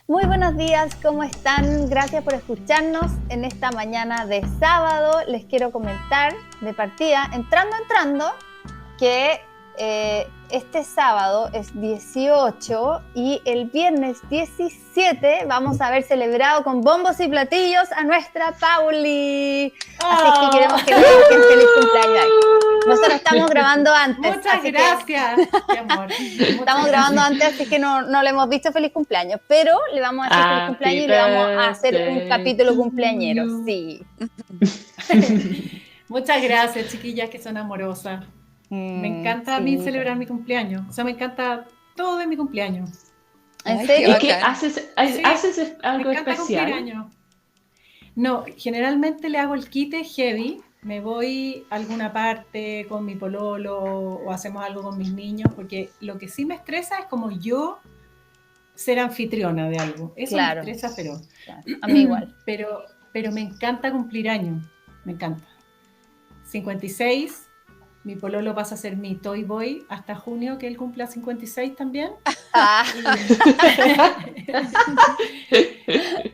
Muy buenos días, ¿cómo están? Gracias por escucharnos en esta mañana de sábado. Les quiero comentar de partida, entrando, que este sábado es 18 y el viernes 17 vamos a haber celebrado con bombos y platillos a nuestra Pauli. Así es que queremos que le den feliz cumpleaños. Nosotros estamos grabando antes. Muchas gracias, mi amor. Estamos grabando antes, así que no le hemos dicho feliz cumpleaños, pero le vamos a decir feliz cumpleaños y le vamos a hacer un capítulo cumpleañero, sí. Muchas gracias, chiquillas, que son amorosas. Me encanta a mí celebrar mi cumpleaños. O sea, me encanta todo de mi cumpleaños. ¿En serio? ¿Y qué haces? ¿Haces algo especial? No, generalmente le hago el quite heavy. Me voy a alguna parte con mi pololo o hacemos algo con mis niños, porque lo que sí me estresa es como yo ser anfitriona de algo. Eso Claro, me estresa, pero... Claro. A mí igual. Pero me encanta cumplir años. Me encanta. 56... Mi pololo pasa a ser mi toy boy hasta junio, que él cumpla 56 también.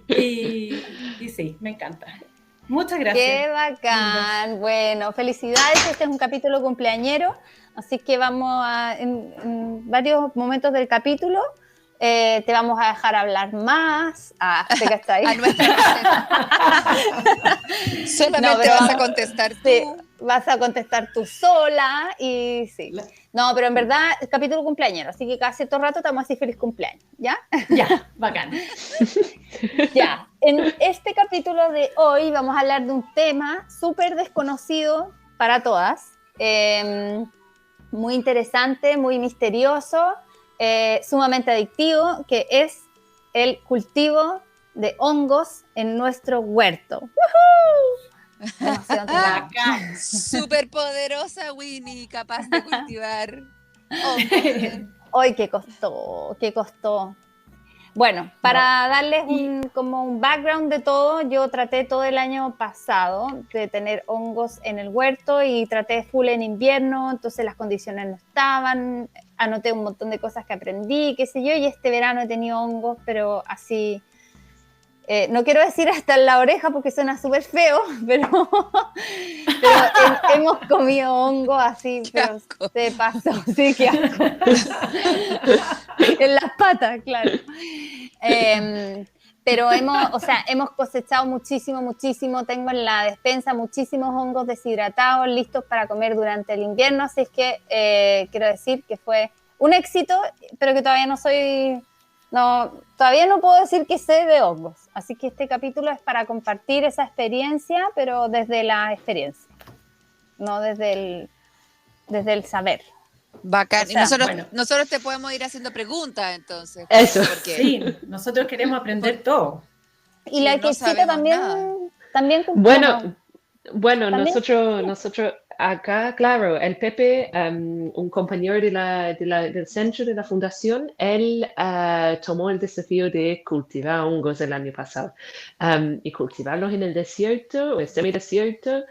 Y sí, me encanta. Muchas gracias. ¡Qué bacán! Bueno, felicidades. Este es un capítulo cumpleañero, así que vamos a, en varios momentos del capítulo, te vamos a dejar hablar más. ¿Te cachai? A nuestra Solamente vas a contestar tú. Sí, vas a contestar tú sola y sí. No, pero en verdad es capítulo cumpleañero, así que cada cierto rato estamos así feliz cumpleaños, ¿ya? Ya, bacán. Ya, en este capítulo de hoy vamos a hablar de un tema súper desconocido para todas, muy interesante, muy misterioso, sumamente adictivo, que es el cultivo de hongos en nuestro huerto. ¡Woohoo! Súper poderosa Winnie, capaz de cultivar. ¡Ay, qué costó! Bueno, para darles como un background de todo, yo traté todo el año pasado de tener hongos en el huerto y traté full en invierno, entonces las condiciones no estaban, anoté un montón de cosas que aprendí, qué sé yo, y este verano he tenido hongos, pero así... no quiero decir hasta en la oreja porque suena súper feo, pero hemos comido hongo así, pero se pasó, sí, qué asco. En las patas, claro. Pero hemos cosechado muchísimo, tengo en la despensa muchísimos hongos deshidratados listos para comer durante el invierno, así es que quiero decir que fue un éxito, pero que todavía todavía no puedo decir que sé de hongos, así que este capítulo es para compartir esa experiencia, pero desde la experiencia, no desde el saber. Bacán. O sea, y nosotros te podemos ir haciendo preguntas, entonces. Eso, porque sí, nosotros queremos aprender todo. Y la quesita también Bueno, nosotros acá, claro, el Pepe, un compañero del centro de la fundación, él tomó el desafío de cultivar hongos el año pasado. Y cultivarlos en el desierto o el semidesierto,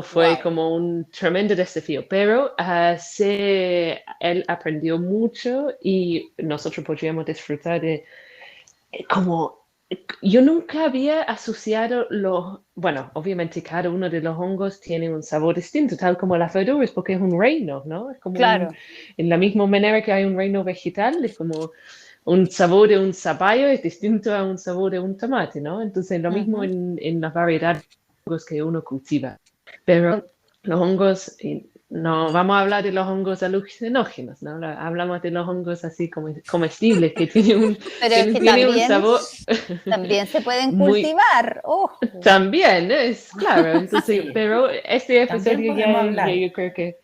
fue como un tremendo desafío, pero él aprendió mucho y nosotros podríamos disfrutar de como... Yo nunca había asociado obviamente cada uno de los hongos tiene un sabor distinto, tal como las verduras, porque es un reino, ¿no? Es como en la misma manera que hay un reino vegetal, es como un sabor de un zapallo es distinto a un sabor de un tomate, ¿no? Entonces lo mismo en la variedad de hongos que uno cultiva. Pero los hongos... No, vamos a hablar de los hongos alucinógenos, ¿no? Hablamos de los hongos así comestibles que tienen un sabor. También se pueden cultivar. También, claro. Entonces, pero este episodio yo creo que.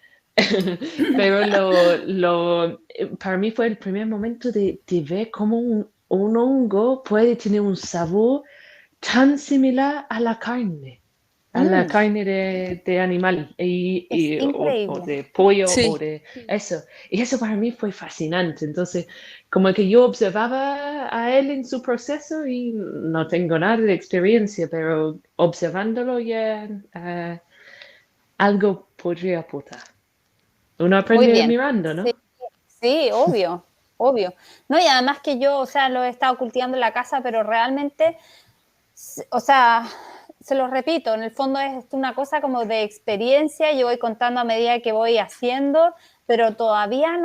Pero para mí fue el primer momento de ver cómo un hongo puede tener un sabor tan similar a la carne. A la carne de animal o de pollo o de eso. Y eso para mí fue fascinante. Entonces, como que yo observaba a él en su proceso y no tengo nada de experiencia, pero observándolo ya algo podría aportar. Uno aprende mirando, ¿no? Sí, obvio. obvio. No, y además que yo, o sea, lo he estado cultivando en la casa, pero realmente, o sea, se lo repito, en el fondo es una cosa como de experiencia, yo voy contando a medida que voy haciendo, pero todavía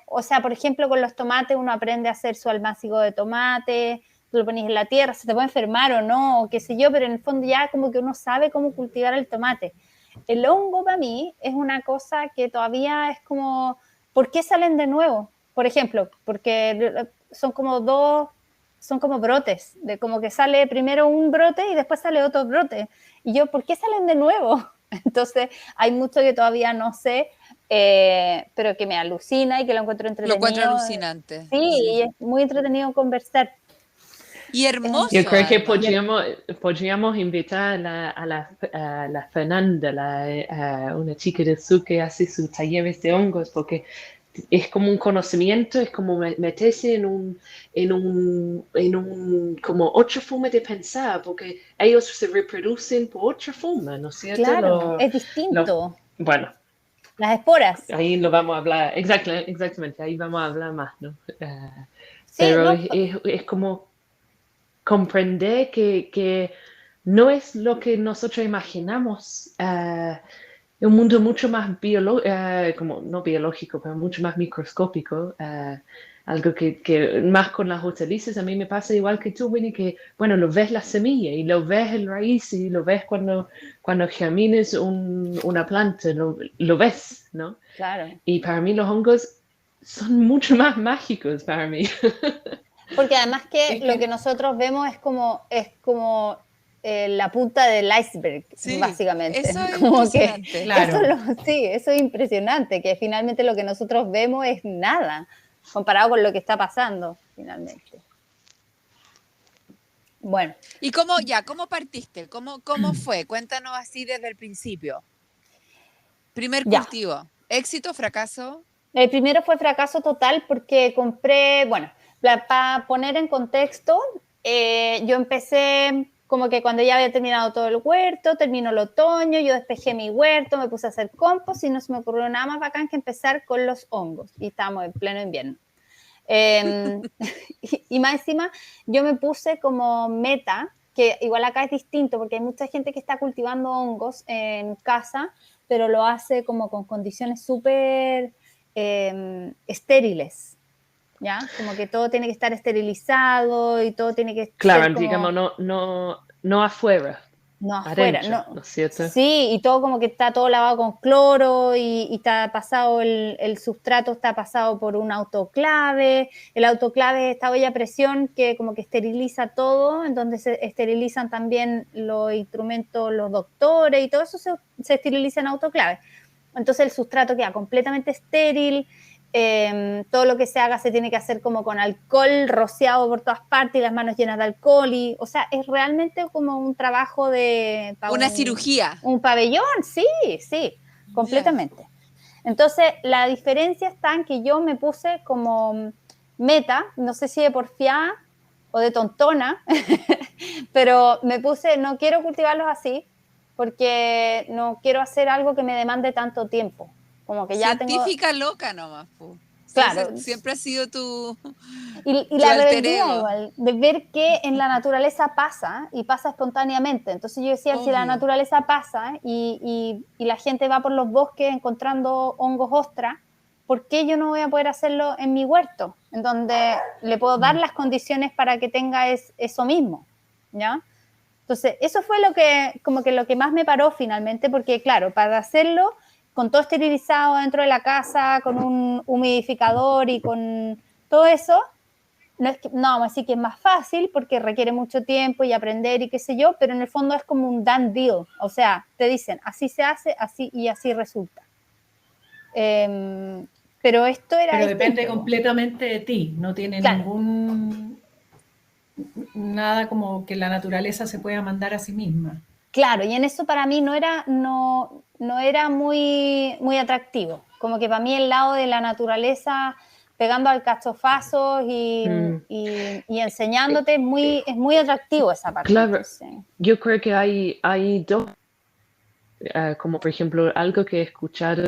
o sea, por ejemplo, con los tomates uno aprende a hacer su almácigo de tomate, tú lo pones en la tierra, se te puede enfermar o no, o qué sé yo, pero en el fondo ya como que uno sabe cómo cultivar el tomate. El hongo para mí es una cosa que todavía es como, ¿por qué salen de nuevo? Por ejemplo, porque son como brotes, de como que sale primero un brote y después sale otro brote. Y yo, ¿por qué salen de nuevo? Entonces, hay mucho que todavía no sé, pero que me alucina y que lo encuentro Lo encuentro entretenido. alucinante. Sí, y es muy entretenido conversar. Y Yo hermoso, creo que además. podríamos invitar a la Fernanda, una chica del sur que hace sus talleres de hongos, porque es como un conocimiento, es como meterse en un como otra forma de pensar, porque ellos se reproducen por otra forma, ¿no es cierto? Claro, es Lo- distinto. bueno, Las esporas. ahí lo vamos a hablar, exactamente, ahí vamos a hablar más, ¿no? Sí, Pero no, es como comprender que no es lo que nosotros imaginamos. Es un mundo mucho más como no biológico, pero mucho más microscópico. Algo que más con las hortalizas a mí me pasa igual que tú, Winnie, que bueno, lo ves la semilla y lo ves el raíz y lo ves cuando germines una planta, lo ves, ¿no? claro. Y para mí los hongos son mucho más mágicos para mí. Porque además que Es lo que que nosotros vemos es como la punta del iceberg, Sí, básicamente. eso es Como que impresionante. eso claro, sí, eso es impresionante, que finalmente lo que nosotros vemos es nada comparado con lo que está pasando, finalmente. Bueno, ¿Y cómo partiste? ¿Cómo fue? Cuéntanos así desde el principio. Primer ya. cultivo. ¿Éxito, fracaso? El primero fue fracaso total porque compré, bueno, para poner en contexto, yo empecé como que cuando ya había terminado todo el huerto, terminó el otoño, yo despejé mi huerto, me puse a hacer compost y no se me ocurrió nada más bacán que empezar con los hongos y estábamos en pleno invierno. Eh, y más encima, yo me puse como meta, que igual acá es distinto porque hay mucha gente que está cultivando hongos en casa, pero lo hace como con condiciones súper estériles, ¿ya? Como que todo tiene que estar esterilizado y todo tiene que ser Claro, como digamos, no afuera, no afuera, adentro, no. ¿no es cierto? Sí, y todo como que está todo lavado con cloro y está pasado, el sustrato está pasado por un autoclave. El autoclave es esta olla a presión que como que esteriliza todo, en donde se esterilizan también los instrumentos, los doctores y todo eso se esteriliza en autoclave. Entonces el sustrato queda completamente estéril, todo lo que se haga se tiene que hacer como con alcohol rociado por todas partes y las manos llenas de alcohol, o sea, es realmente como un trabajo para Una cirugía. un pabellón, sí, sí, Ya. completamente. Entonces, la diferencia está en que yo me puse como meta, no sé si de porfiada o de tontona, pero me puse, no quiero cultivarlos así, porque no quiero hacer algo que me demande tanto tiempo. Como que ya tengo, Científica loca nomás, po. Si ese claro, siempre ha sido y tu la alter rebeldía ego. igual, de ver que en la naturaleza pasa y pasa espontáneamente. Entonces yo decía, si la Obvio. naturaleza pasa y la gente va por los bosques encontrando hongos ostras, ¿por qué yo no voy a poder hacerlo en mi huerto? En donde le puedo dar las condiciones para que tenga eso mismo, ¿ya? Entonces, eso fue como que lo que más me paró finalmente, porque claro, para hacerlo con todo esterilizado dentro de la casa, con un humidificador y con todo eso, no vamos a decir que es más fácil porque requiere mucho tiempo y aprender y qué sé yo, pero en el fondo es como un done deal. O sea, te dicen, así se hace, así y así resulta. Pero esto era pero depende distinto. completamente de ti, no tiene Claro, nada como que la naturaleza se pueda mandar a sí misma. claro, y en eso para mí no era muy atractivo. Como que para mí el lado de la naturaleza pegando al cachofazo Mm, y enseñándote es muy atractivo esa parte. claro, Entonces, yo creo que hay dos, como por ejemplo, algo que he escuchado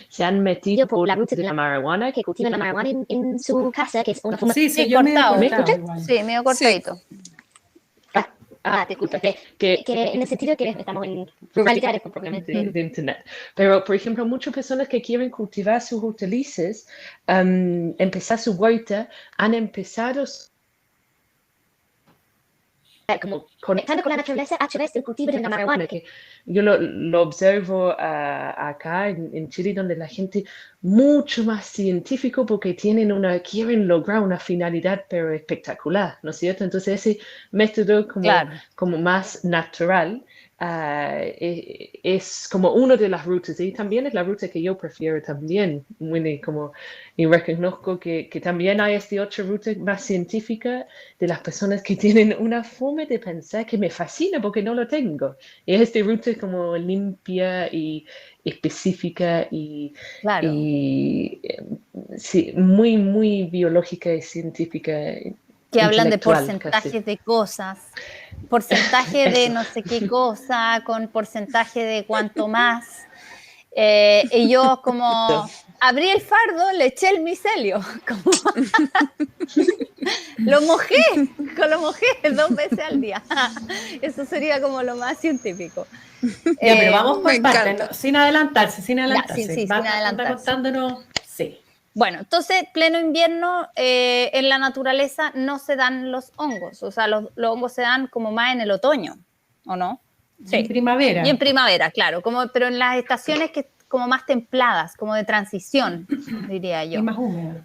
se han metido por la ruta de la marihuana, que cultivan la marihuana en su casa, que es una forma... Sí, Sí, yo me he cortado. cortado igual. Sí, medio cortadito. disculpa, que en el sentido que estamos en ruralidad, probablemente. de internet. Pero, por ejemplo, muchas personas que quieren cultivar sus hortalizas, empezar su huerta, han empezado Como conectando con la naturaleza a través del cultivo de la marihuana. que yo lo observo acá en Chile, donde la gente mucho más científico porque quieren lograr una finalidad pero espectacular, ¿no es cierto? Entonces ese método como más natural es como una de las rutas y también es la ruta que yo prefiero también, y reconozco que también hay esta otra ruta más científica de las personas que tienen una forma de pensar que me fascina porque no lo tengo. Y esta ruta como limpia y específica y sí, muy, muy biológica y científica. Que hablan de porcentajes de cosas, porcentaje de no sé qué cosa, con porcentaje de cuánto más. Y yo como abrí el fardo, le eché el micelio, lo mojé 2 veces al día. Eso sería como lo más científico. Ya, pero vamos por partes, ¿no? sin adelantarse. Ya, sí, sin adelantarse. Contándonos, sí. Bueno, entonces, pleno invierno, en la naturaleza no se dan los hongos, o sea, los hongos se dan como más en el otoño, ¿o no? Sí. En primavera. Y en primavera, claro, pero en las estaciones que como más templadas, como de transición, diría yo. Y más húmedo.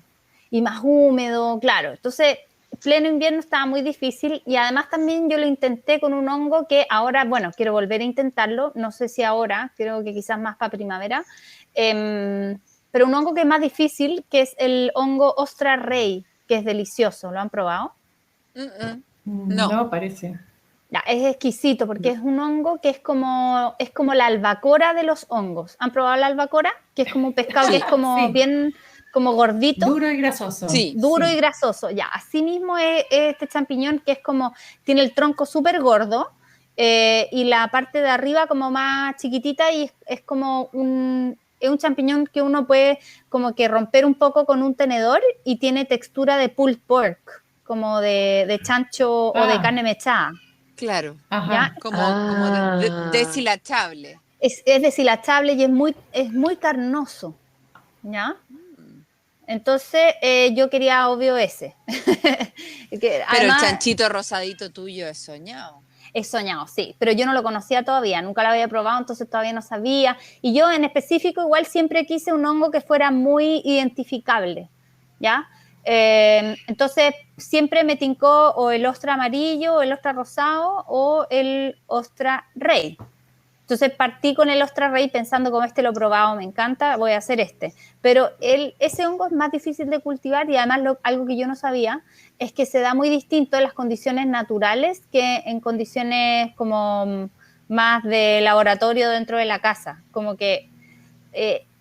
Y más húmedo, claro. Entonces, pleno invierno estaba muy difícil y además también yo lo intenté con un hongo que ahora, bueno, quiero volver a intentarlo, no sé si ahora, creo que quizás más para primavera, pero un hongo que es más difícil, que es el hongo ostra rey, que es delicioso. ¿Lo han probado? No, parece. Ya, es exquisito porque es un hongo que es como la albacora de los hongos. ¿Han probado la albacora? Que es como un pescado que es como bien como gordito. Duro y grasoso. Sí, duro y grasoso. Ya, así mismo es este champiñón que es como, tiene el tronco súper gordo y la parte de arriba como más chiquitita y es como es un champiñón que uno puede como que romper un poco con un tenedor y tiene textura de pulled pork, como de chancho o de carne mechada. Claro, ¿ya? Como deshilachable. Es deshilachable y es muy carnoso, ¿ya? Entonces yo quería obvio ese. Pero además, el chanchito rosadito tuyo es soñado. Es soñado, sí, pero yo no lo conocía todavía, nunca lo había probado, entonces todavía no sabía. Y yo en específico igual siempre quise un hongo que fuera muy identificable, ¿ya? Entonces siempre me tincó o el ostra amarillo, o el ostra rosado o el ostra rey. Entonces partí con el ostra rey pensando como este lo he probado, me encanta, voy a hacer este. Pero ese hongo es más difícil de cultivar y además algo que yo no sabía es que se da muy distinto en las condiciones naturales que en condiciones como más de laboratorio dentro de la casa. Como que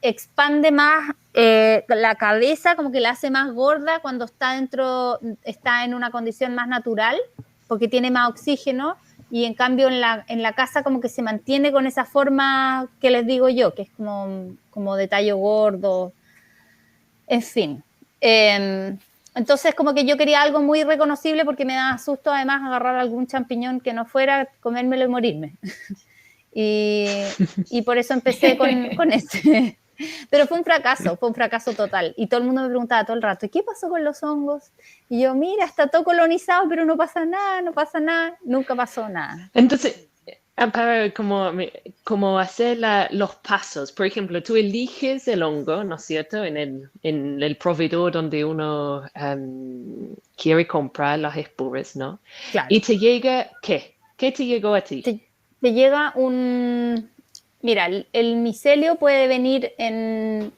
expande más la cabeza, como que la hace más gorda cuando está en una condición más natural, porque tiene más oxígeno. Y en cambio en la casa como que se mantiene con esa forma que les digo yo, que es como de tallo gordo, en fin. Entonces como que yo quería algo muy reconocible porque me da susto además agarrar algún champiñón que no fuera, comérmelo y morirme. y por eso empecé con este. Pero fue un fracaso total. Y todo el mundo me preguntaba todo el rato, ¿qué pasó con los hongos? Y yo, mira, está todo colonizado, pero no pasa nada, nunca pasó nada. Entonces, para como hacer los pasos, por ejemplo, tú eliges el hongo, ¿no es cierto?, en el proveedor donde uno quiere comprar las esporas, ¿no? Claro. Y te llega, ¿qué? ¿Qué te llegó a ti? Te llega Mira, el micelio puede venir en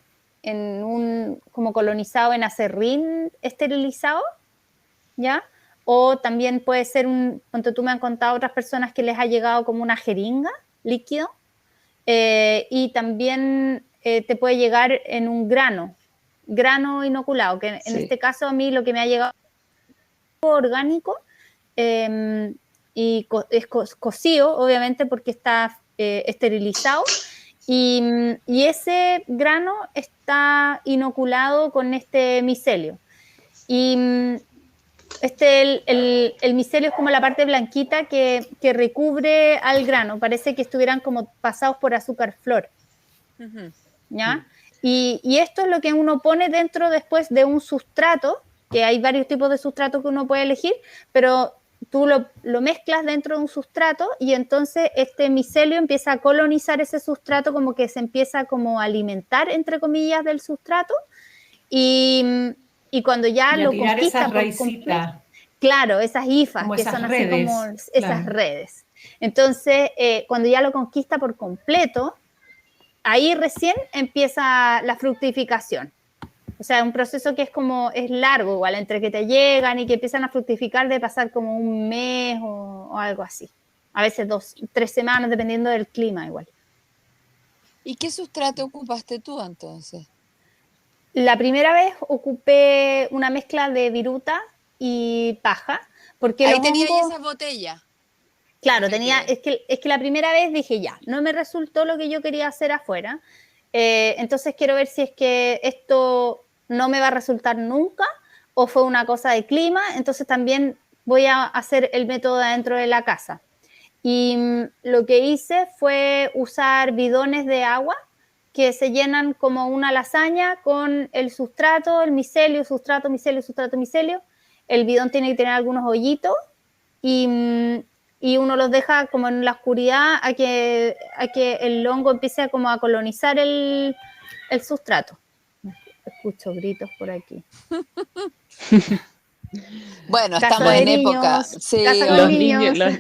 un como colonizado en acerrín esterilizado, ¿ya? O también puede ser ponte tú, me han contado otras personas que les ha llegado como una jeringa líquido y también te puede llegar en un grano inoculado, que en este caso a mí lo que me ha llegado es orgánico es cocido, obviamente, porque está esterilizado. Y ese grano está inoculado con este micelio. Y el micelio es como la parte blanquita que recubre al grano. Parece que estuvieran como pasados por azúcar flor. ¿Ya? Y esto es lo que uno pone dentro después de un sustrato, que hay varios tipos de sustratos que uno puede elegir, pero tú lo mezclas dentro de un sustrato y entonces este micelio empieza a colonizar ese sustrato, como que se empieza como a alimentar, entre comillas, del sustrato, y cuando ya Y a lo tirar conquista esas por raicitas. completo, claro, esas hifas, Como que esas son así redes, como esas claro. redes. Entonces, cuando ya lo conquista por completo, ahí recién empieza la fructificación. O sea, un proceso que es largo, igual, entre que te llegan y que empiezan a fructificar de pasar como un mes o algo así. A veces 2, 3 semanas, dependiendo del clima igual. ¿Y qué sustrato ocupaste tú entonces? La primera vez ocupé una mezcla de viruta y paja, porque Ahí los tenía ahí hongos, esa botella. claro, Porque es que la primera vez dije ya, no me resultó lo que yo quería hacer afuera, entonces quiero ver si es que esto no me va a resultar nunca o fue una cosa de clima, entonces también voy a hacer el método dentro de la casa. Y lo que hice fue usar bidones de agua que se llenan como una lasaña con el sustrato, el micelio, sustrato, micelio, sustrato, micelio. El bidón tiene que tener algunos hoyitos y uno los deja como en la oscuridad a que el hongo empiece como a colonizar el sustrato. Escucho gritos por aquí. bueno, Casa estamos de en época. niños, Sí, casa con Los niños. niños,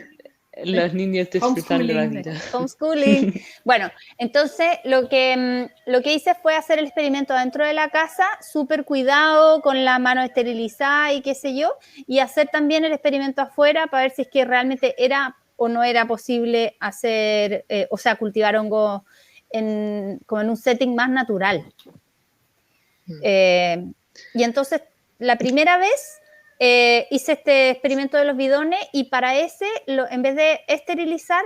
los niños disfrutando la Homeschooling. vida. Homeschooling. Bueno, entonces lo que hice fue hacer el experimento dentro de la casa, súper cuidado, con la mano esterilizada y qué sé yo, y hacer también el experimento afuera para ver si es que realmente era o no era posible hacer, o sea, cultivar hongo como en un setting más natural. Y entonces, la primera vez hice este experimento de los bidones y para ese, en vez de esterilizar,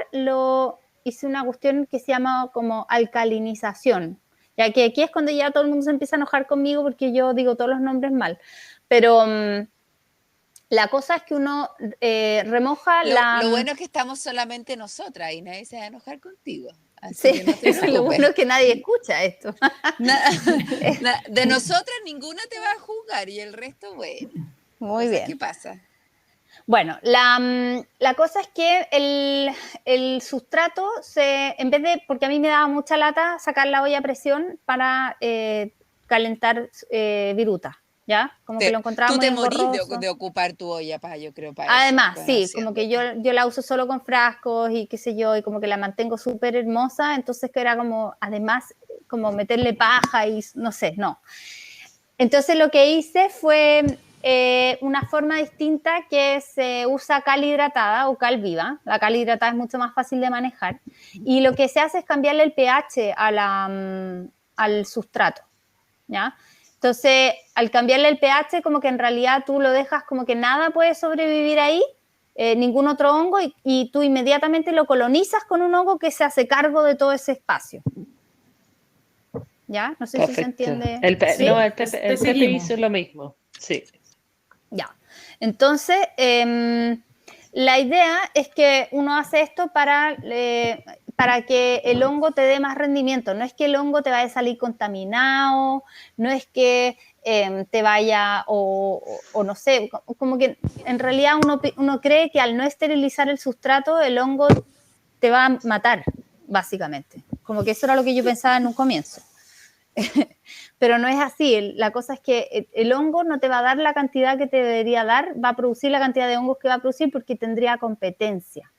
hice una cuestión que se llama como alcalinización. Ya que aquí es cuando ya todo el mundo se empieza a enojar conmigo porque yo digo todos los nombres mal. Pero la cosa es que uno remoja lo bueno es que estamos solamente nosotras y nadie se va a enojar contigo. Así Sí, que no te eso es lo preocupes. bueno, que nadie escucha esto. De nosotras ninguna te va a juzgar y el resto, bueno. Muy bien. ¿Qué pasa? Bueno, la cosa es que el sustrato, en vez de, porque a mí me daba mucha lata sacar la olla a presión para calentar viruta, ¿ya? Como que lo encontraba Tú muy te morís engorroso. de ocupar tu olla, yo creo, para Además, eso. sí, como que yo la uso solo con frascos y qué sé yo, y como que la mantengo súper hermosa, entonces que era como, además, como meterle paja y no sé, no. Entonces lo que hice fue una forma distinta que se usa cal hidratada o cal viva. La cal hidratada es mucho más fácil de manejar. Y lo que se hace es cambiarle el pH al sustrato, ¿ya? Entonces, al cambiarle el pH, como que en realidad tú lo dejas como que nada puede sobrevivir ahí, ningún otro hongo, y tú inmediatamente lo colonizas con un hongo que se hace cargo de todo ese espacio. ¿Ya? No sé si se entiende. ¿Sí? No, el Pepe seguimos. hizo lo mismo, sí. Ya. Entonces, la idea es que uno hace esto para que el hongo te dé más rendimiento. No es que el hongo te vaya a salir contaminado, no es que te vaya, o no sé, como que en realidad uno cree que al no esterilizar el sustrato, el hongo te va a matar, básicamente. Como que eso era lo que yo pensaba en un comienzo. Pero no es así. La cosa es que el hongo no te va a dar la cantidad que te debería dar, va a producir la cantidad de hongos que va a producir porque tendría competencia.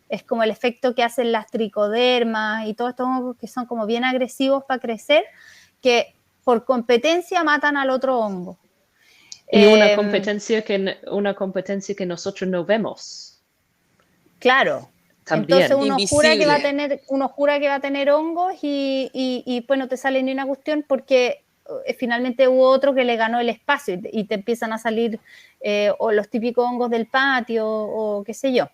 Es como el efecto que hacen las tricodermas y todos estos hongos que son como bien agresivos para crecer, que por competencia matan al otro hongo. Y una competencia que nosotros no vemos. Claro. También. Entonces uno invisible. jura que va a tener hongos y pues no te sale ni una cuestión porque finalmente hubo otro que le ganó el espacio y te empiezan a salir o los típicos hongos del patio o qué sé yo.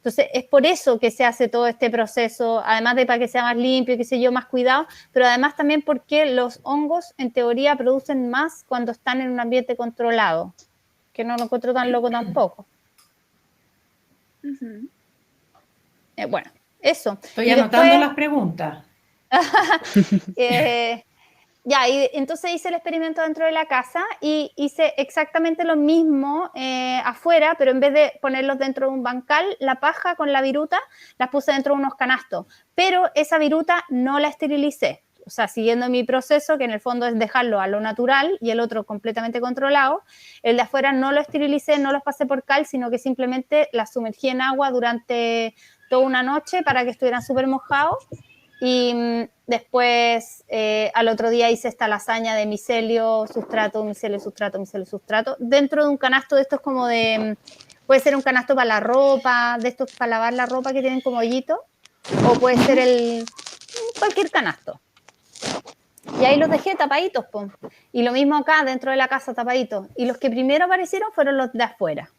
Entonces, es por eso que se hace todo este proceso, además de para que sea más limpio, qué sé yo, más cuidado, pero además también porque los hongos, en teoría, producen más cuando están en un ambiente controlado, que no lo encuentro tan loco tampoco. Bueno, eso. Estoy Y anotando después, las preguntas. ya, y entonces hice el experimento dentro de la casa y hice exactamente lo mismo afuera, pero en vez de ponerlos dentro de un bancal, la paja con la viruta las puse dentro de unos canastos. Pero esa viruta no la esterilicé. O sea, siguiendo mi proceso, que en el fondo es dejarlo a lo natural y el otro completamente controlado, el de afuera no lo esterilicé, no los pasé por cal, sino que simplemente las sumergí en agua durante toda una noche para que estuvieran súper mojados. Y después, al otro día hice esta lasaña de micelio, sustrato, micelio, sustrato, micelio, sustrato, dentro de un canasto de estos como de, puede ser un canasto para la ropa, de estos para lavar la ropa que tienen como hoyito, o puede ser cualquier canasto. Y ahí los dejé tapaditos, po. Y lo mismo acá, dentro de la casa, tapaditos. Y los que primero aparecieron fueron los de afuera.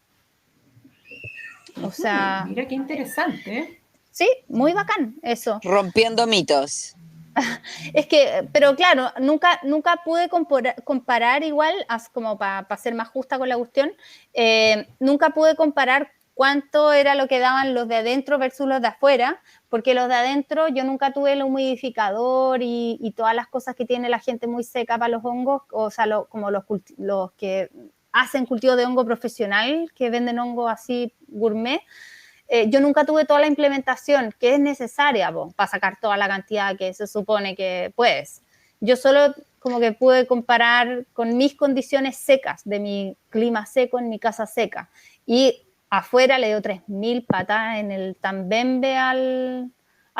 O sea... Mira qué interesante, ¿eh? Sí, muy bacán eso. Rompiendo mitos. Es que, pero claro, nunca pude comparar igual, como para ser más justa con la cuestión, nunca pude comparar cuánto era lo que daban los de adentro versus los de afuera, porque los de adentro yo nunca tuve el humidificador y todas las cosas que tiene la gente muy seca para los hongos, o sea, como los que hacen cultivo de hongo profesional, que venden hongo así gourmet. Yo nunca tuve toda la implementación que es necesaria para sacar toda la cantidad que se supone que puedes. Yo solo como que pude comparar con mis condiciones secas, de mi clima seco en mi casa seca. Y afuera le dio 3.000 patadas en el tambembe a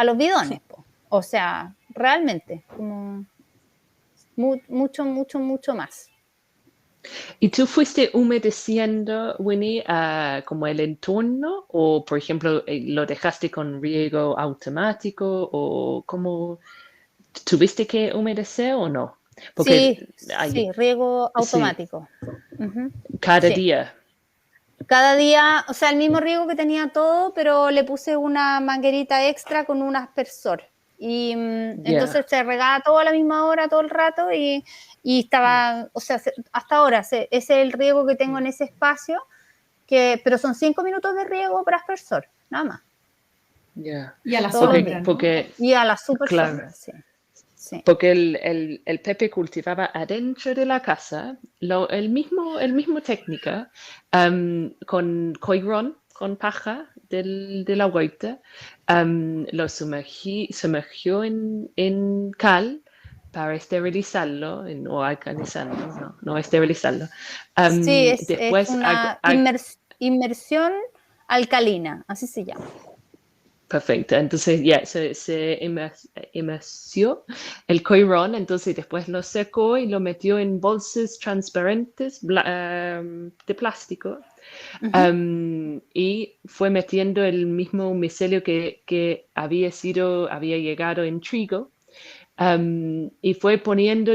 los bidones. Po. O sea, realmente, como mucho, mucho, mucho más. ¿Y tú fuiste humedeciendo, Winnie, como el entorno? ¿O, por ejemplo, lo dejaste con riego automático? ¿O cómo tuviste que humedecer o no? Porque Sí, riego automático. Sí, cada día. Cada día, o sea, el mismo riego que tenía todo, pero le puse una manguerita extra con un aspersor. Y entonces se regaba todo a la misma hora, todo el rato, y estaba, o sea, hasta ahora, ese es el riego que tengo en ese espacio, pero son 5 minutos de riego por aspersor, nada más. Y a la sombra, ¿no? Y a la super claro. sombra, sí. Sí. Porque el Pepe cultivaba adentro de la casa el mismo técnica con coirón, con paja de la huerta, lo sumergió en cal para esterilizarlo, no alcanizarlo, no esterilizarlo. Sí, después es una inmersión alcalina, así se llama. Perfecto, entonces ya se emersió el coirón, entonces después lo secó y lo metió en bolsas transparentes de plástico. Y fue metiendo el mismo micelio que había llegado en trigo, y fue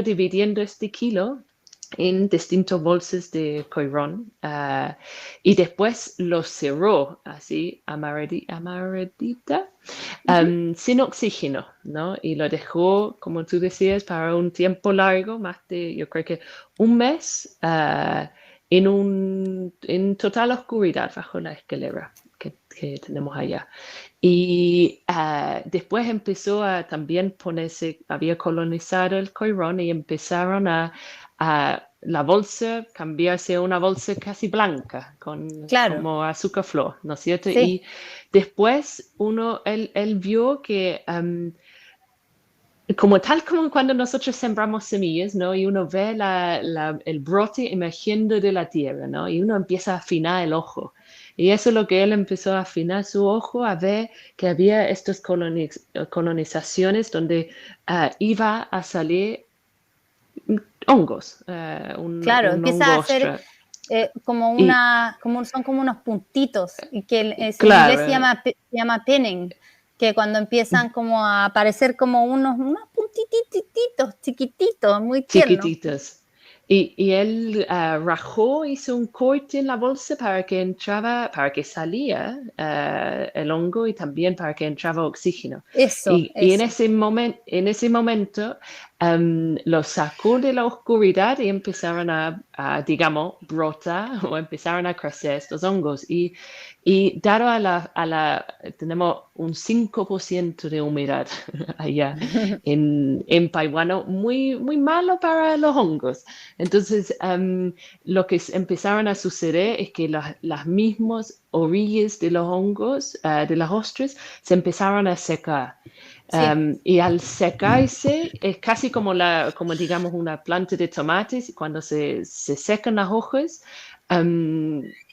dividiendo este kilo en distintos bolsas de coirón, y después lo cerró así, amarradita, sin oxígeno, ¿no? Y lo dejó, como tú decías, para un tiempo largo, yo creo que un mes, en total oscuridad bajo la escalera que tenemos allá. Y después empezó a también había colonizado el coirón y empezaron a la bolsa cambiarse a una bolsa casi blanca, como azúcar flor, ¿no es cierto? Sí. Y después él vio que como cuando nosotros sembramos semillas, ¿no? Y uno ve el brote emergiendo de la tierra, ¿no? Y uno empieza a afinar el ojo. Y eso es lo que él empezó a afinar su ojo, a ver que había estas colonizaciones donde iba a salir hongos. Empieza a hacer son como unos puntitos, y que en inglés se llama pinning, que cuando empiezan como a aparecer como unos puntititos chiquititos, muy tiernos. Chiquititos. Y él rajó, hizo un corte en la bolsa para que salía el hongo y también para que entraba oxígeno. Eso, Y eso. en ese momento lo sacó de la oscuridad y empezaron digamos, brotar o empezaron a crecer estos hongos. Y dado tenemos un 5% de humedad allá en Paiwano, muy, muy malo para los hongos. Entonces, lo que empezaron a suceder es que las mismas orillas de los hongos, de las ostras, se empezaron a secar. Sí. Y al secarse, es casi como digamos una planta de tomates, cuando se secan las hojas,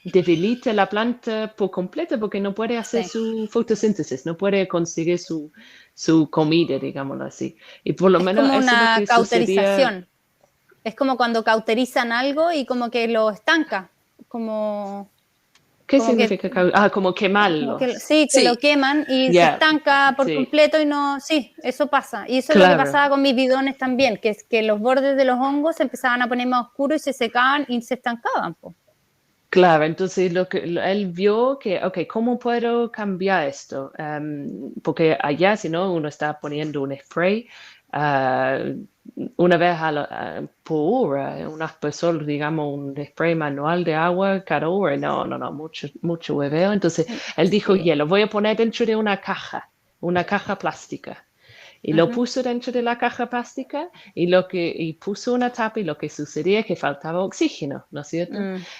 debilita la planta por completo porque no puede hacer Sí. su fotosíntesis, no puede conseguir su comida, digámoslo así. Y por lo Es menos como eso es lo una que sucedía. cauterización. Es como cuando cauterizan algo y como que lo estanca. ¿Qué Como que significa? Como quemarlos. sí, que Sí. lo queman y se Yeah, estanca por sí. completo y no, sí, eso pasa. Y eso es lo que Claro. pasaba con mis bidones también, que es que los bordes de los hongos se empezaban a poner más oscuros y se secaban y se estancaban, po. Claro, entonces él vio que, ok, ¿cómo puedo cambiar esto? Porque allá, si no, uno está poniendo un spray una vez por hora, un aspersor, digamos, un spray manual de agua cada hora. No, mucho hueveo. Entonces él dijo, Sí. lo voy a poner dentro de una caja plástica. Y lo puso dentro de la caja plástica y puso una tapa y lo que sucedía es que faltaba oxígeno, ¿no es cierto?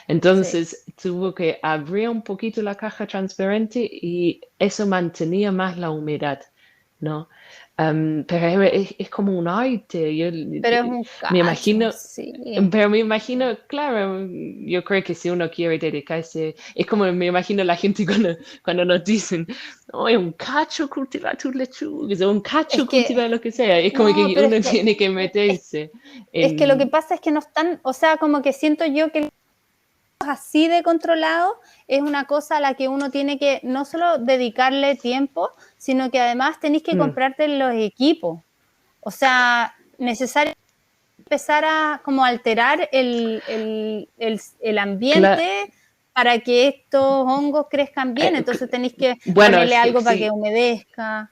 Entonces tuvo que abrir un poquito la caja transparente y eso mantenía más la humedad, ¿no? Pero es como un arte. Pero es un Me imagino, cacho, sí. pero me imagino, claro, yo creo que si uno quiere dedicarse, es como me imagino la gente cuando nos dicen, oh, es un cacho cultivar tu lechuga, o un cacho Es que- cultivar lo que sea, es como no, que pero uno es que- tiene que meterse Es que lo que pasa es que no están, o sea, como que siento yo que así de controlado es una cosa a la que uno tiene que no solo dedicarle tiempo, sino que además tenéis que comprarte los equipos. O sea, necesario empezar a como alterar el ambiente para que estos hongos crezcan bien. Entonces tenéis que ponerle algo para que humedezca.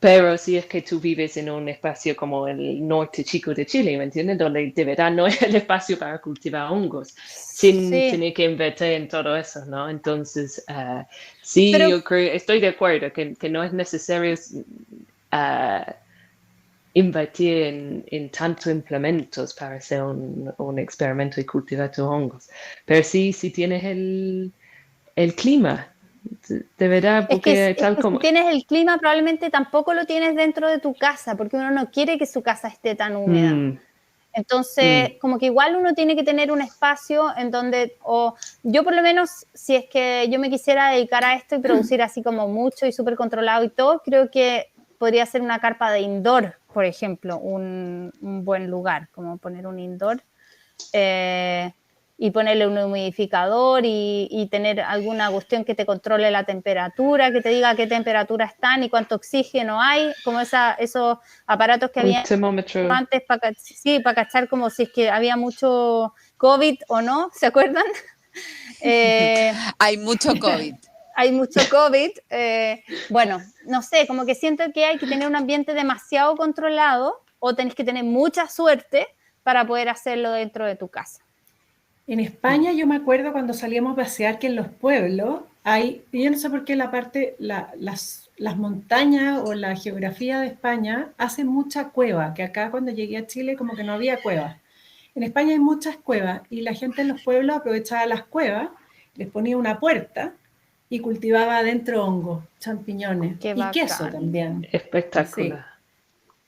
Pero si es que tú vives en un espacio como el norte chico de Chile, ¿me entiendes? Donde de verdad no es el espacio para cultivar hongos, sin tener que invertir en todo eso, ¿no? Entonces, sí, pero, yo creo, estoy de acuerdo que no es necesario invertir en tantos implementos para hacer un experimento y cultivar tus hongos. Pero sí, si tienes el clima. De verdad, porque es que si tienes el clima, probablemente tampoco lo tienes dentro de tu casa, porque uno no quiere que su casa esté tan húmeda. Entonces, como que igual uno tiene que tener un espacio en donde, o yo por lo menos, si es que yo me quisiera dedicar a esto y producir así como mucho y súper controlado y todo, creo que podría ser una carpa de indoor, por ejemplo, un buen lugar, como poner un indoor. Y ponerle un humidificador y tener alguna cuestión que te controle la temperatura, que te diga a qué temperatura están y cuánto oxígeno hay, como esos aparatos que había antes para cachar como si es que había mucho COVID o no, ¿se acuerdan? Hay mucho COVID. Hay mucho COVID. Bueno, no sé, como que siento que hay que tener un ambiente demasiado controlado o tenés que tener mucha suerte para poder hacerlo dentro de tu casa. En España yo me acuerdo cuando salíamos a pasear que en los pueblos hay, yo no sé por qué las montañas o la geografía de España hace mucha cueva, que acá cuando llegué a Chile como que no había cuevas. En España hay muchas cuevas y la gente en los pueblos aprovechaba las cuevas, les ponía una puerta y cultivaba adentro hongos, champiñones y queso también. Espectacular.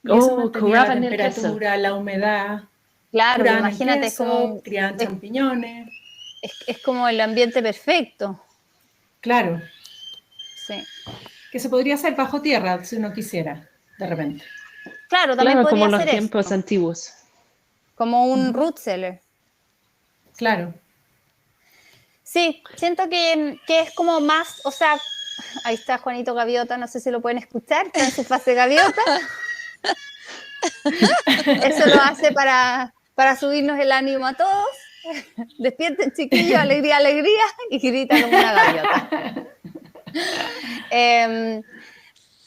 Sí. Y eso mantenía la temperatura, la humedad. Claro, imagínate, criaban champiñones. Es como el ambiente perfecto. Claro. Sí. Que se podría hacer bajo tierra si uno quisiera, de repente. Claro, también podría como ser los tiempos antiguos. Como un root cellar. Claro. Sí, siento que es como más, o sea, ahí está Juanito Gaviota, no sé si lo pueden escuchar, está en su fase gaviota. Eso lo hace para para subirnos el ánimo a todos. Despierten, chiquillos, alegría, alegría, y grita como una gaviota.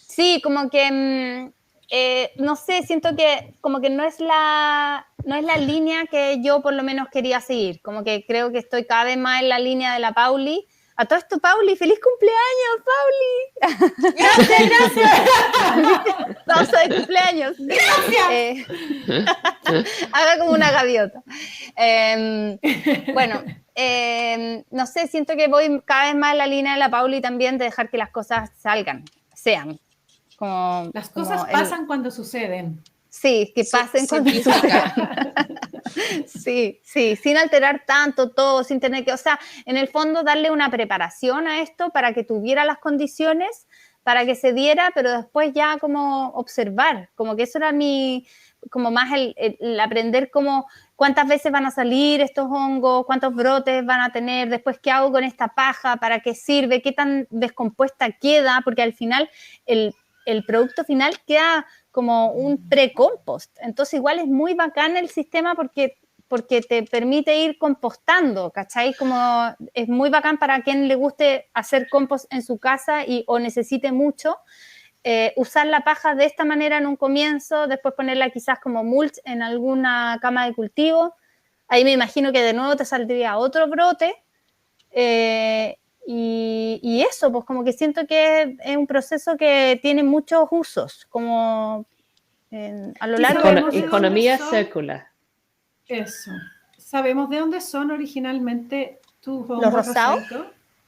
Sí, como que, no sé, siento que como que no es la línea que yo por lo menos quería seguir. Como que creo que estoy cada vez más en la línea de la Pauli. A todo esto, Pauli, ¡feliz cumpleaños, Pauli! ¡Gracias! Pausa de cumpleaños. ¡Gracias! Haga como una gaviota. Bueno, no sé, siento que voy cada vez más en la línea de la Pauli también de dejar que las cosas salgan, sean. Como, Las cosas pasan cuando suceden. Sí, que pasen cuando sucedan. Sí, sin alterar tanto todo, sin tener que, o sea, en el fondo darle una preparación a esto para que tuviera las condiciones, para que se diera, pero después ya como observar, como que eso era como más el aprender como cuántas veces van a salir estos hongos, cuántos brotes van a tener, después qué hago con esta paja, para qué sirve, qué tan descompuesta queda, porque al final el producto final queda como un pre-compost. Entonces igual es muy bacán el sistema porque te permite ir compostando, ¿cachai? Como es muy bacán para quien le guste hacer compost en su casa o necesite mucho, usar la paja de esta manera en un comienzo, después ponerla quizás como mulch en alguna cama de cultivo. Ahí me imagino que de nuevo te saldría otro brote. Y eso, pues como que siento que es un proceso que tiene muchos usos, como a lo largo de economía circular. Eso. ¿Sabemos de dónde son originalmente tus hongos? ¿Los rosados?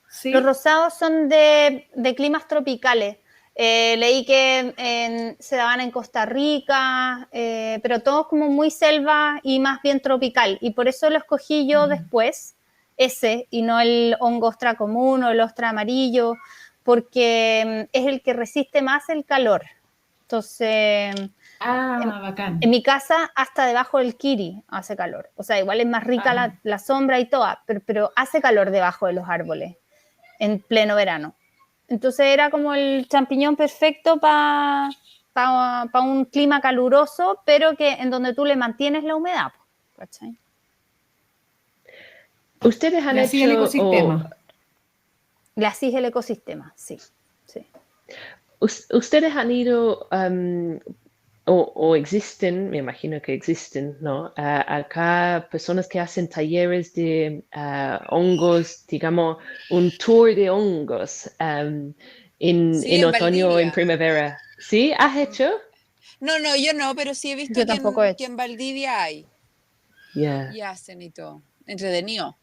¿Sí? Los rosados son de climas tropicales. Leí que se daban en Costa Rica, pero todos como muy selva y más bien tropical. Y por eso lo escogí yo después, ese, y no el hongo ostra común o el ostra amarillo, porque es el que resiste más el calor. Entonces, bacán. En mi casa hasta debajo del kiri hace calor. O sea, igual es más rica la sombra y toda, pero hace calor debajo de los árboles en pleno verano. Entonces era como el champiñón perfecto para un clima caluroso, pero que en donde tú le mantienes la humedad, ¿cachai? ¿Ustedes han hecho el ecosistema? Le así el ecosistema, sí. ¿Ustedes han ido o existen, me imagino que existen, ¿no? Acá personas que hacen talleres de hongos, digamos, un tour de hongos en otoño o en primavera. ¿Sí? ¿Has hecho? No, yo no, pero sí he visto que en Valdivia hay. Yeah. Y hacen y todo. Entretenido.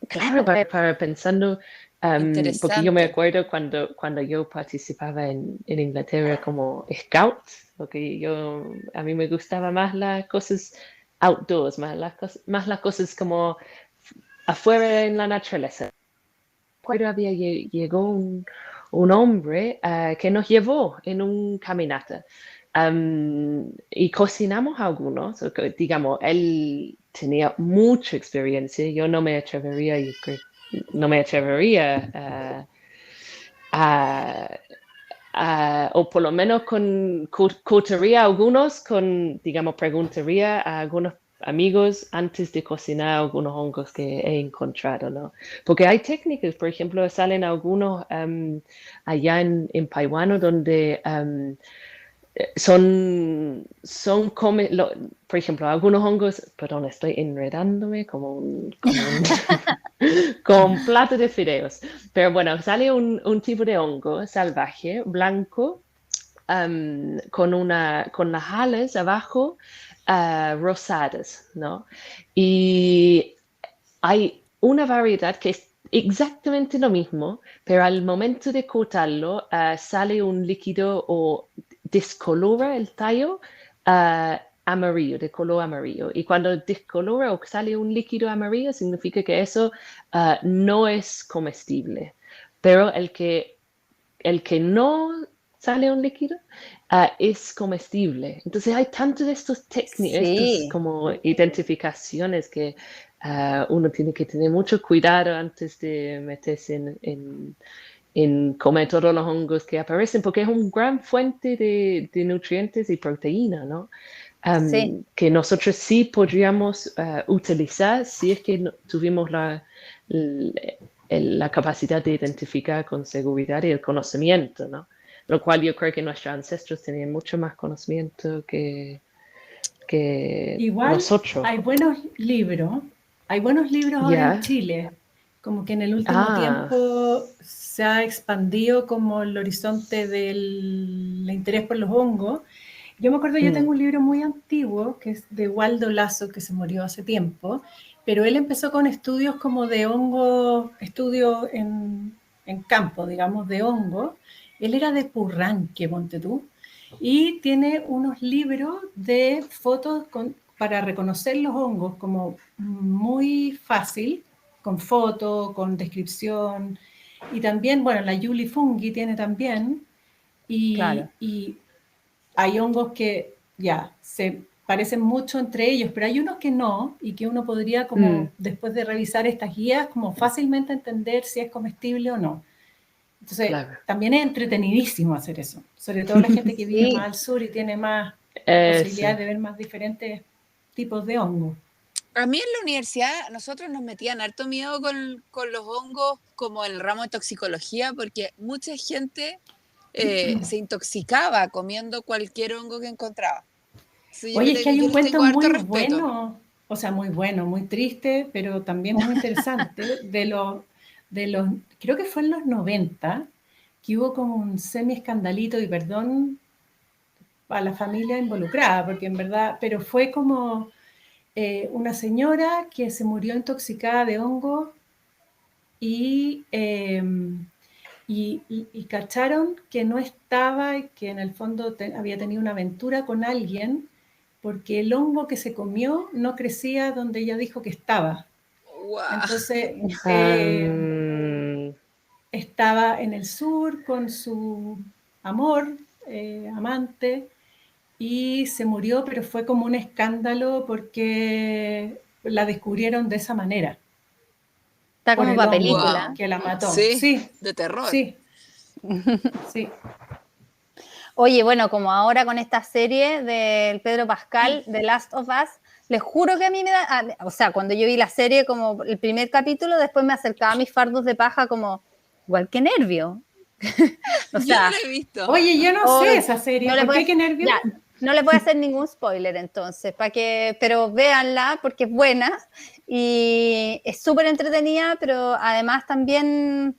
Claro, para pensando, porque yo me acuerdo cuando yo participaba en Inglaterra como scout, porque a mí me gustaba más las cosas outdoors, más las cosas como afuera en la naturaleza. Llegó un hombre que nos llevó en un caminata y cocinamos algunos, digamos, él tenía mucha experiencia, yo no me atrevería, o por lo menos cortaría algunos, digamos, preguntaría a algunos amigos antes de cocinar algunos hongos que he encontrado, ¿no? Porque hay técnicas, por ejemplo, salen algunos allá en Paiwano donde por ejemplo, algunos hongos, perdón, estoy enredándome como con un plato de fideos. Pero bueno, sale un tipo de hongo salvaje, blanco, con las alas abajo rosadas, ¿no? Y hay una variedad que es exactamente lo mismo, pero al momento de cortarlo sale un líquido o descolora el tallo amarillo, de color amarillo. Y cuando descolora o sale un líquido amarillo, significa que eso no es comestible. Pero el que no sale un líquido es comestible. Entonces hay tanto de estos técnicas, estos como identificaciones que uno tiene que tener mucho cuidado antes de meterse en comer todos los hongos que aparecen, porque es una gran fuente de nutrientes y proteína, ¿no? Sí. que nosotros sí podríamos utilizar si es que tuvimos la capacidad de identificar con seguridad y el conocimiento, ¿no? Lo cual yo creo que nuestros ancestros tenían mucho más conocimiento que Igual nosotros. hay buenos libros ahora en Ya. Chile, como que en el último tiempo se ha expandido como el horizonte del interés por los hongos. Yo me acuerdo, yo tengo un libro muy antiguo que es de Waldo Lazo, que se murió hace tiempo, pero él empezó con estudios como de hongos, estudios en campo, digamos, de hongos. Él era de Purranque, ponte tú, y tiene unos libros de fotos para reconocer los hongos como muy fácil, con foto, con descripción, y también, bueno, la Julie Fungi tiene también, Claro. y hay hongos que ya se parecen mucho entre ellos, pero hay unos que no, y que uno podría como, después de revisar estas guías, como fácilmente entender si es comestible o no. Entonces, Claro. también es entretenidísimo hacer eso, sobre todo la gente que vive Sí. más al sur y tiene más Eso. posibilidades de ver más diferentes tipos de hongos. A mí en la universidad nosotros nos metían harto miedo con los hongos como en el ramo de toxicología porque mucha gente se intoxicaba comiendo cualquier hongo que encontraba. Entonces, Oye, es que hay yo un les cuento tengo harto muy respeto. bueno, o sea, muy bueno, muy triste, pero también muy interesante, de los, creo que fue en los 90, que hubo como un semi-escandalito, y perdón a la familia involucrada, porque en verdad, pero fue como una señora que se murió intoxicada de hongo y, y cacharon que no estaba, que en el fondo había tenido una aventura con alguien, porque el hongo que se comió no crecía donde ella dijo que estaba. Wow. Entonces, Um, estaba en el sur con su amor, amante, y se murió, pero fue como un escándalo porque la descubrieron de esa manera, Está por como el para hongo película. Wow. que la mató. Sí, Sí, de terror. sí, sí. Oye, bueno, como ahora con esta serie del Pedro Pascal, The Last of Us, les juro que a mí me da, o sea, cuando yo vi la serie como el primer capítulo, después me acercaba a mis fardos de paja como, igual que nervio. O Yo no sea, lo he visto. Oye, yo no sé esa serie, no les ¿por voy qué? a, ¿Qué nervios? ya, no les voy a hacer ningún spoiler entonces, pero véanla porque es buena y es súper entretenida, pero además también,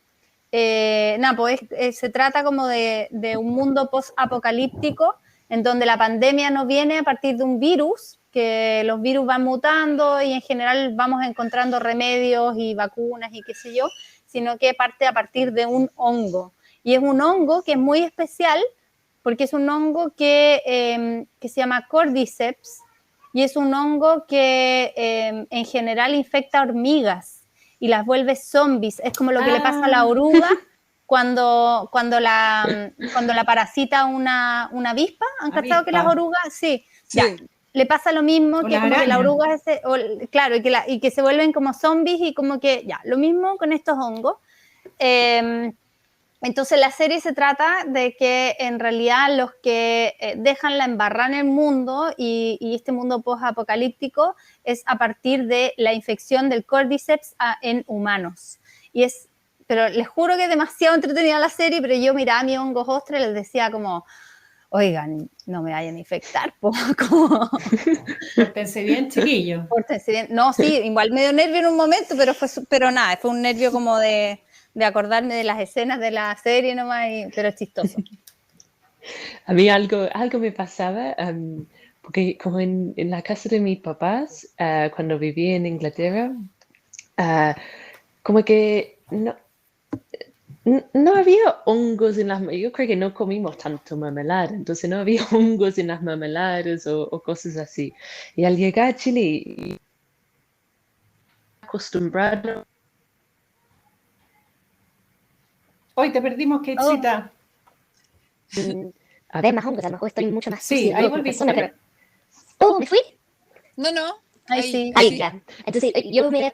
pues se trata como de un mundo post-apocalíptico en donde la pandemia no viene a partir de un virus, que los virus van mutando y en general vamos encontrando remedios y vacunas y qué sé yo, sino que parte a partir de un hongo. Y es un hongo que es muy especial porque es un hongo que se llama Cordyceps y es un hongo que en general infecta hormigas y las vuelve zombies. Es como lo que le pasa a la oruga cuando la parasita una avispa. ¿Han cachado que las Avispa. orugas? Sí, Sí. ya. Le pasa lo mismo, O que la como que la araña. oruga, claro, y que se vuelven como zombies y como que, ya, lo mismo con estos hongos. Entonces la serie se trata de que en realidad los que dejan la embarrada en el mundo y este mundo post-apocalíptico es a partir de la infección del Cordyceps en humanos. Pero les juro que es demasiado entretenida la serie, pero yo miraba a mi hongos ostra y les decía como, oigan, no me vayan a infectar, Pórtense bien, chiquillos. Pórtense bien. No, sí, igual me dio nervio en un momento, pero nada, fue un nervio como de acordarme de las escenas de la serie nomás, pero es chistoso. A mí algo me pasaba, porque como en la casa de mis papás, cuando viví en Inglaterra, como que no había hongos en las, yo creo que no comimos tanto mermelada, entonces no había hongos en las mermeladas o cosas así. Y al llegar a Chile, acostumbrado. Hoy te perdimos, Katecita. Ver más hongos, a lo mejor estoy mucho más Sí, sucia ahí yo como volviste. persona, pero... ¡Oh, me fui! No, no. Ahí sí. Ahí, ya. Entonces, yo me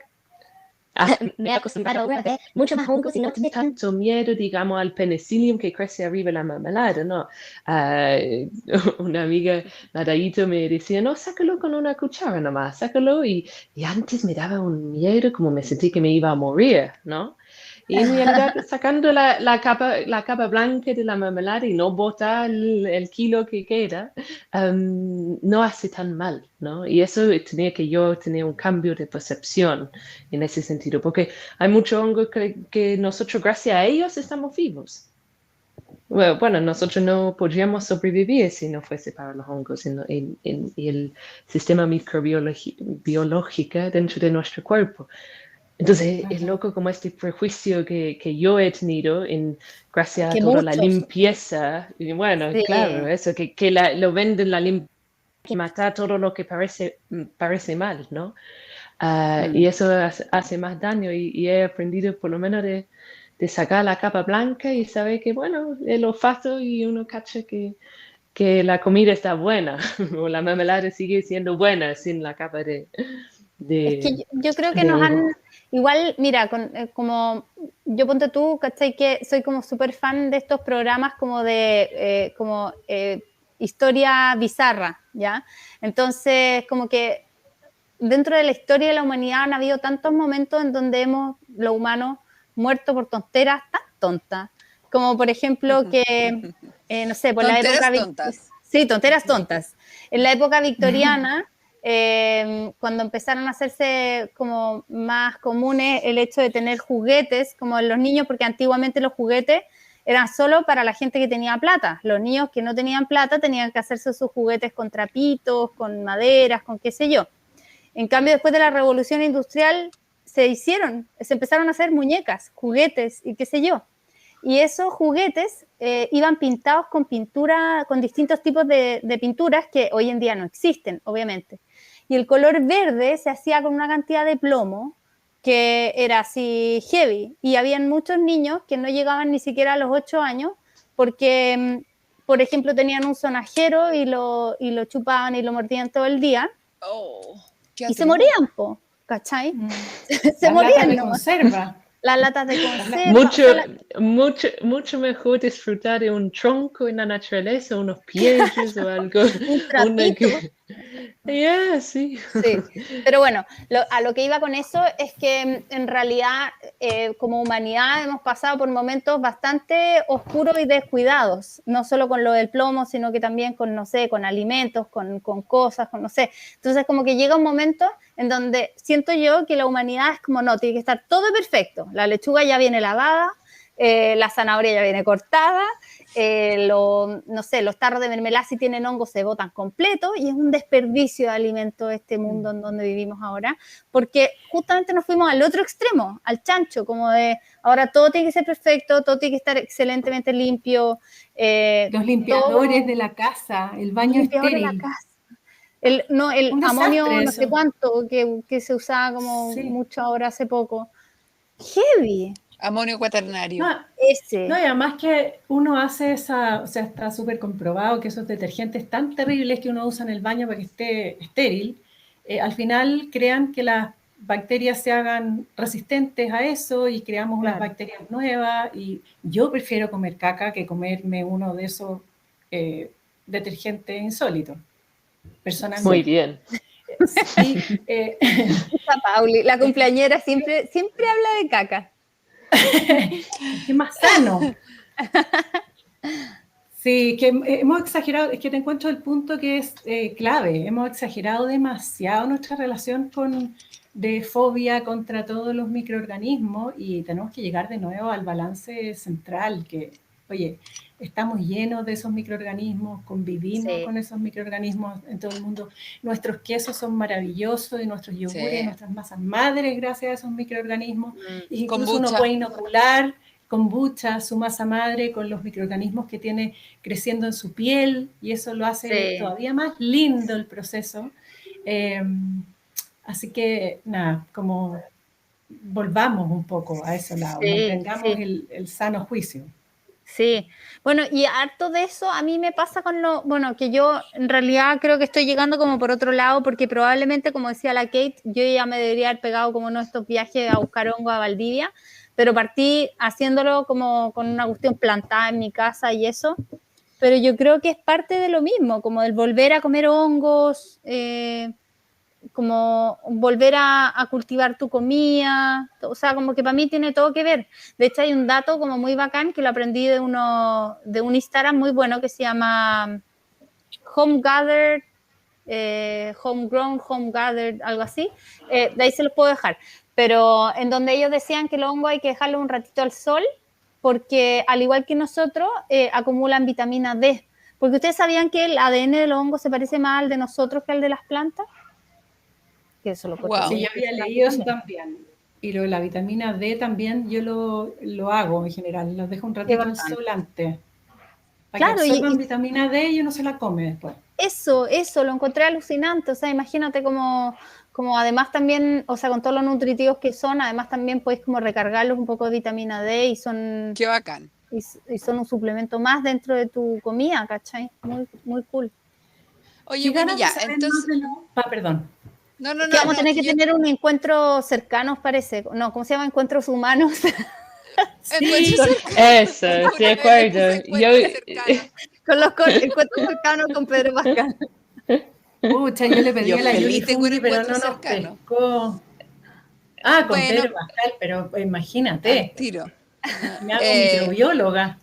Me he acostumbrado ahora a ver mucho más hongos y no tiene tanto. Tanto miedo, digamos, al penicillium que crece arriba de la mermelada, ¿no? Ah, una amiga, Nadaito, me decía, no, sácalo con una cuchara nomás, sácalo. Y antes me daba un miedo, como me sentí que me iba a morir, ¿no? Y en realidad, sacando la capa blanca de la mermelada y no botar el kilo que queda, no hace tan mal, ¿no? Y eso tenía que yo tener un cambio de percepción en ese sentido, porque hay mucho hongo que nosotros, gracias a ellos, estamos vivos. Bueno, nosotros no podríamos sobrevivir si no fuese para los hongos y el sistema microbiológico dentro de nuestro cuerpo. Entonces es loco como este prejuicio que yo he tenido gracias a Que toda la muchos. limpieza. Y bueno, Sí. claro, eso, lo venden la limpieza, que mata todo lo que parece mal, ¿no? Y eso hace más daño y he aprendido por lo menos de sacar la capa blanca y saber que, bueno, el olfato y uno cacha que la comida está buena o la mermelada sigue siendo buena sin la capa Es que de, yo creo que de nos hongo. han, igual, mira, como yo ponte tú, ¿cachai? Que soy como súper fan de estos programas como de, historia bizarra, ¿ya? Entonces, como que dentro de la historia de la humanidad han habido tantos momentos en donde los humanos, muerto por tonteras tan tontas, como por ejemplo que, no sé, por la época... Tonteras tontas. Sí, tonteras tontas. En la época victoriana, cuando empezaron a hacerse como más comunes el hecho de tener juguetes, como en los niños, porque antiguamente los juguetes eran solo para la gente que tenía plata. Los niños que no tenían plata tenían que hacerse sus juguetes con trapitos, con maderas, con qué sé yo. En cambio, después de la revolución industrial, se empezaron a hacer muñecas, juguetes y qué sé yo. Y esos juguetes iban pintados con pintura, con distintos tipos de pinturas que hoy en día no existen, obviamente. Y el color verde se hacía con una cantidad de plomo que era así heavy. Y habían muchos niños que no llegaban ni siquiera a los 8 años porque, por ejemplo, tenían un sonajero y lo chupaban y lo mordían todo el día. Oh, qué Y se atroz. morían, po, ¿cachai? Se Las latas morían de nomás. conserva. Las latas de conserva. Mucho, O sea, mucho mejor disfrutar de un tronco en la naturaleza, unos pies o algo. un trapito. Ya, sí. Sí, pero bueno, a lo que iba con eso es que en realidad como humanidad hemos pasado por momentos bastante oscuros y descuidados, no solo con lo del plomo, sino que también con, no sé, con alimentos, con cosas, con no sé. Entonces como que llega un momento en donde siento yo que la humanidad es como, no, tiene que estar todo perfecto. La lechuga ya viene lavada, la zanahoria ya viene cortada, no sé, los tarros de mermelada si tienen hongos se botan completos y es un desperdicio de alimento este mundo en donde vivimos ahora, porque justamente nos fuimos al otro extremo, al chancho, como de ahora todo tiene que ser perfecto, todo tiene que estar excelentemente limpio. Los limpiadores de la casa, el baño limpiador de la estéril. casa. El Un amonio desastre no sé eso. cuánto, que se usaba como Sí. mucho ahora hace poco. Heavy. Amonio cuaternario. No, Ese. no, y además que uno hace o sea, está súper comprobado que esos detergentes tan terribles que uno usa en el baño para que esté estéril, al final crean que las bacterias se hagan resistentes a eso y creamos unas Claro. bacterias nuevas. Y yo prefiero comer caca que comerme uno de esos detergentes insólitos, Muy personalmente. bien. Sí, Esa Pauli, la cumpleañera siempre habla de caca. qué más sano. Sí, que hemos exagerado, es que te encuentro el punto que es clave, hemos exagerado demasiado nuestra relación de fobia contra todos los microorganismos y tenemos que llegar de nuevo al balance central, que, oye, estamos llenos de esos microorganismos, convivimos con esos microorganismos en todo el mundo, nuestros quesos son maravillosos y nuestros yogures, nuestras masas madres gracias a esos microorganismos, e incluso uno puede inocular kombucha, su masa madre, con los microorganismos que tiene creciendo en su piel, y eso lo hace todavía más lindo el proceso. Así que, nada, como volvamos un poco a ese lado, mantengamos el sano juicio. Sí, bueno, y harto de eso a mí me pasa con bueno, que yo en realidad creo que estoy llegando como por otro lado, porque probablemente, como decía la Kate, yo ya me debería haber pegado como uno de estos viajes a buscar hongo a Valdivia, pero partí haciéndolo como con una cuestión plantada en mi casa y eso, pero yo creo que es parte de lo mismo, como el volver a comer hongos, como volver a cultivar tu comida, o sea, como que para mí tiene todo que ver. De hecho, hay un dato como muy bacán que lo aprendí de un Instagram muy bueno que se llama Home Gathered, Homegrown, Home Gathered, algo así. De ahí se los puedo dejar. Pero en donde ellos decían que el hongo hay que dejarlo un ratito al sol, porque al igual que nosotros, acumulan vitamina D. Porque ustedes sabían que el ADN del hongo se parece más al de nosotros que al de las plantas. Que eso lo Wow. Sí, yo había leído eso también. Y lo de la vitamina D también yo lo hago en general. Los dejo un ratito al bacán. sol antes. Para Claro, que absorban vitamina D y uno se la come después. eso, lo encontré alucinante. O sea, imagínate como además también, o sea, con todos los nutritivos que son, además también puedes como recargarlos un poco de vitamina D y son, Qué bacán. y son un suplemento más dentro de tu comida, ¿cachai? Muy, muy cool. Oye, ¿Qué bueno, ganas ya, de saber entonces... más de lo- perdón. No, no, Es que no, vamos a no, tener que que yo... tener un encuentro cercanos, parece. No, ¿cómo se llama? Encuentros humanos. Encuentros cercanos. Eso, Una de vez le puse acuerdo. Yo, encuentros cercanos. Con los encuentros cercanos con Pedro Pascal. Pucha, yo le pedí Yo a la Yuli feliz tengo un Fungi, pero no encuentro nos cercano. pescó. Ah, con Bueno, Pedro Pascal, pero al imagínate, tiro. me hago microbióloga.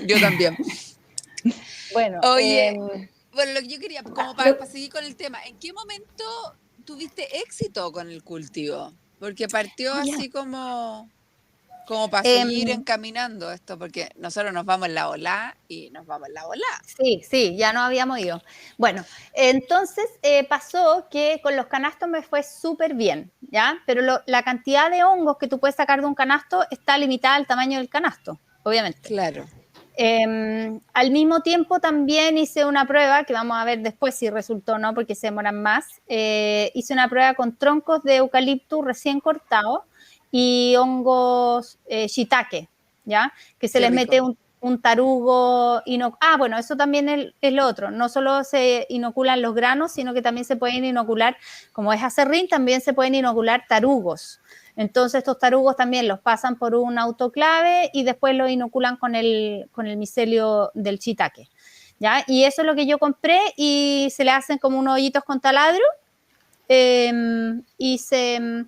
Yo también. Bueno, Oye, bueno, lo que yo quería, como para seguir con el tema, ¿en qué momento tuviste éxito con el cultivo? Porque partió así como para seguir encaminando esto, porque nosotros nos vamos en la ola y nos vamos en la ola. sí, ya no habíamos ido. Bueno, entonces pasó que con los canastos me fue súper bien, ¿ya? Pero la cantidad de hongos que tú puedes sacar de un canasto está limitada al tamaño del canasto, obviamente. Claro. Al mismo tiempo también hice una prueba, que vamos a ver después si resultó o no, porque se demoran más. Hice una prueba con troncos de eucalipto recién cortados y hongos shiitake, ¿ya? Que se Qué les rico. mete un tarugo. Bueno, eso también es lo otro. No solo se inoculan los granos, sino que también se pueden inocular, como es aserrín, también se pueden inocular tarugos. Entonces estos tarugos también los pasan por un autoclave y después los inoculan con el micelio del shiitake, ¿ya? Y eso es lo que yo compré y se le hacen como unos hoyitos con taladro y se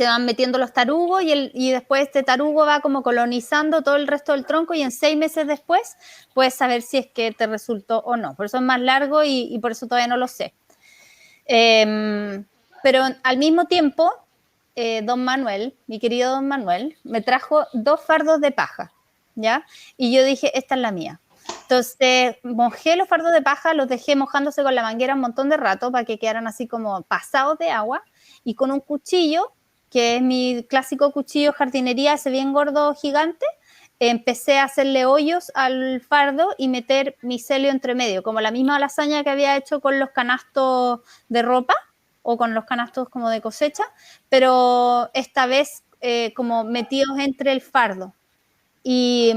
van metiendo los tarugos y después este tarugo va como colonizando todo el resto del tronco y en 6 meses después puedes saber si es que te resultó o no. Por eso es más largo y por eso todavía no lo sé. Pero al mismo tiempo, don Manuel, mi querido don Manuel, me trajo 2 fardos de paja, ¿ya? Y yo dije, esta es la mía. Entonces, mojé los fardos de paja, los dejé mojándose con la manguera un montón de rato para que quedaran así como pasados de agua y con un cuchillo, que es mi clásico cuchillo jardinería, ese bien gordo gigante, empecé a hacerle hoyos al fardo y meter micelio entre medio, como la misma lasaña que había hecho con los canastos de ropa o con los canastos como de cosecha, pero esta vez como metidos entre el fardo. Y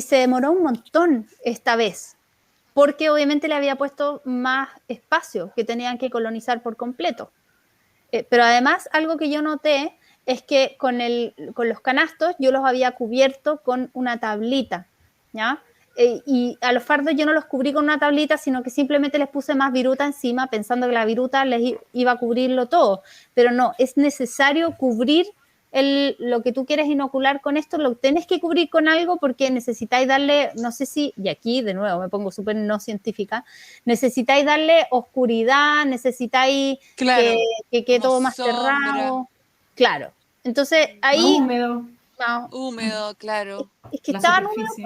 se demoró un montón esta vez, porque obviamente le había puesto más espacio que tenían que colonizar por completo. Pero además, algo que yo noté es que con los canastos yo los había cubierto con una tablita, ¿ya? Y a los fardos yo no los cubrí con una tablita, sino que simplemente les puse más viruta encima, pensando que la viruta les iba a cubrirlo todo. Pero no, es necesario cubrir lo que tú quieres inocular con esto, lo tienes que cubrir con algo porque necesitáis darle, no sé si, y aquí de nuevo me pongo súper no científica, necesitáis darle oscuridad, necesitáis Claro, que quede todo más sombra. cerrado. Claro. Entonces ahí... Húmedo, claro. Es que estaban húmedos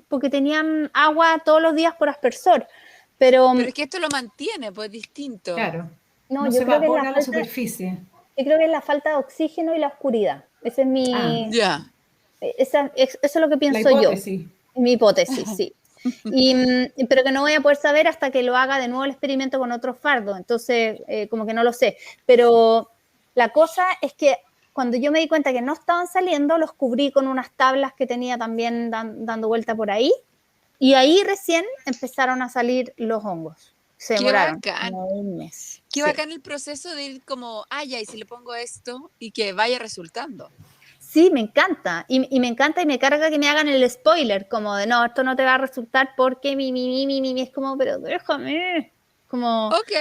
porque tenían agua todos los días por aspersor. Pero es que esto lo mantiene, pues distinto. Claro. No, No yo se creo que evapora la superficie. Yo creo que es la falta de oxígeno y la oscuridad. Ese es mi... Ya. Eso es lo que pienso yo. Mi hipótesis, sí. Pero que no voy a poder saber hasta que lo haga de nuevo el experimento con otro fardo. Entonces, como que no lo sé. Pero la cosa es que cuando yo me di cuenta que no estaban saliendo, los cubrí con unas tablas que tenía también dando vuelta por ahí. Y ahí recién empezaron a salir los hongos. Se Qué demoraron bacán. como un mes. Qué Sí. bacán el proceso de ir como, ya, y si le pongo esto y que vaya resultando. Sí, me encanta. Y me encanta y me carga que me hagan el spoiler, como de no, esto no te va a resultar porque es como, pero déjame. Como, Ok,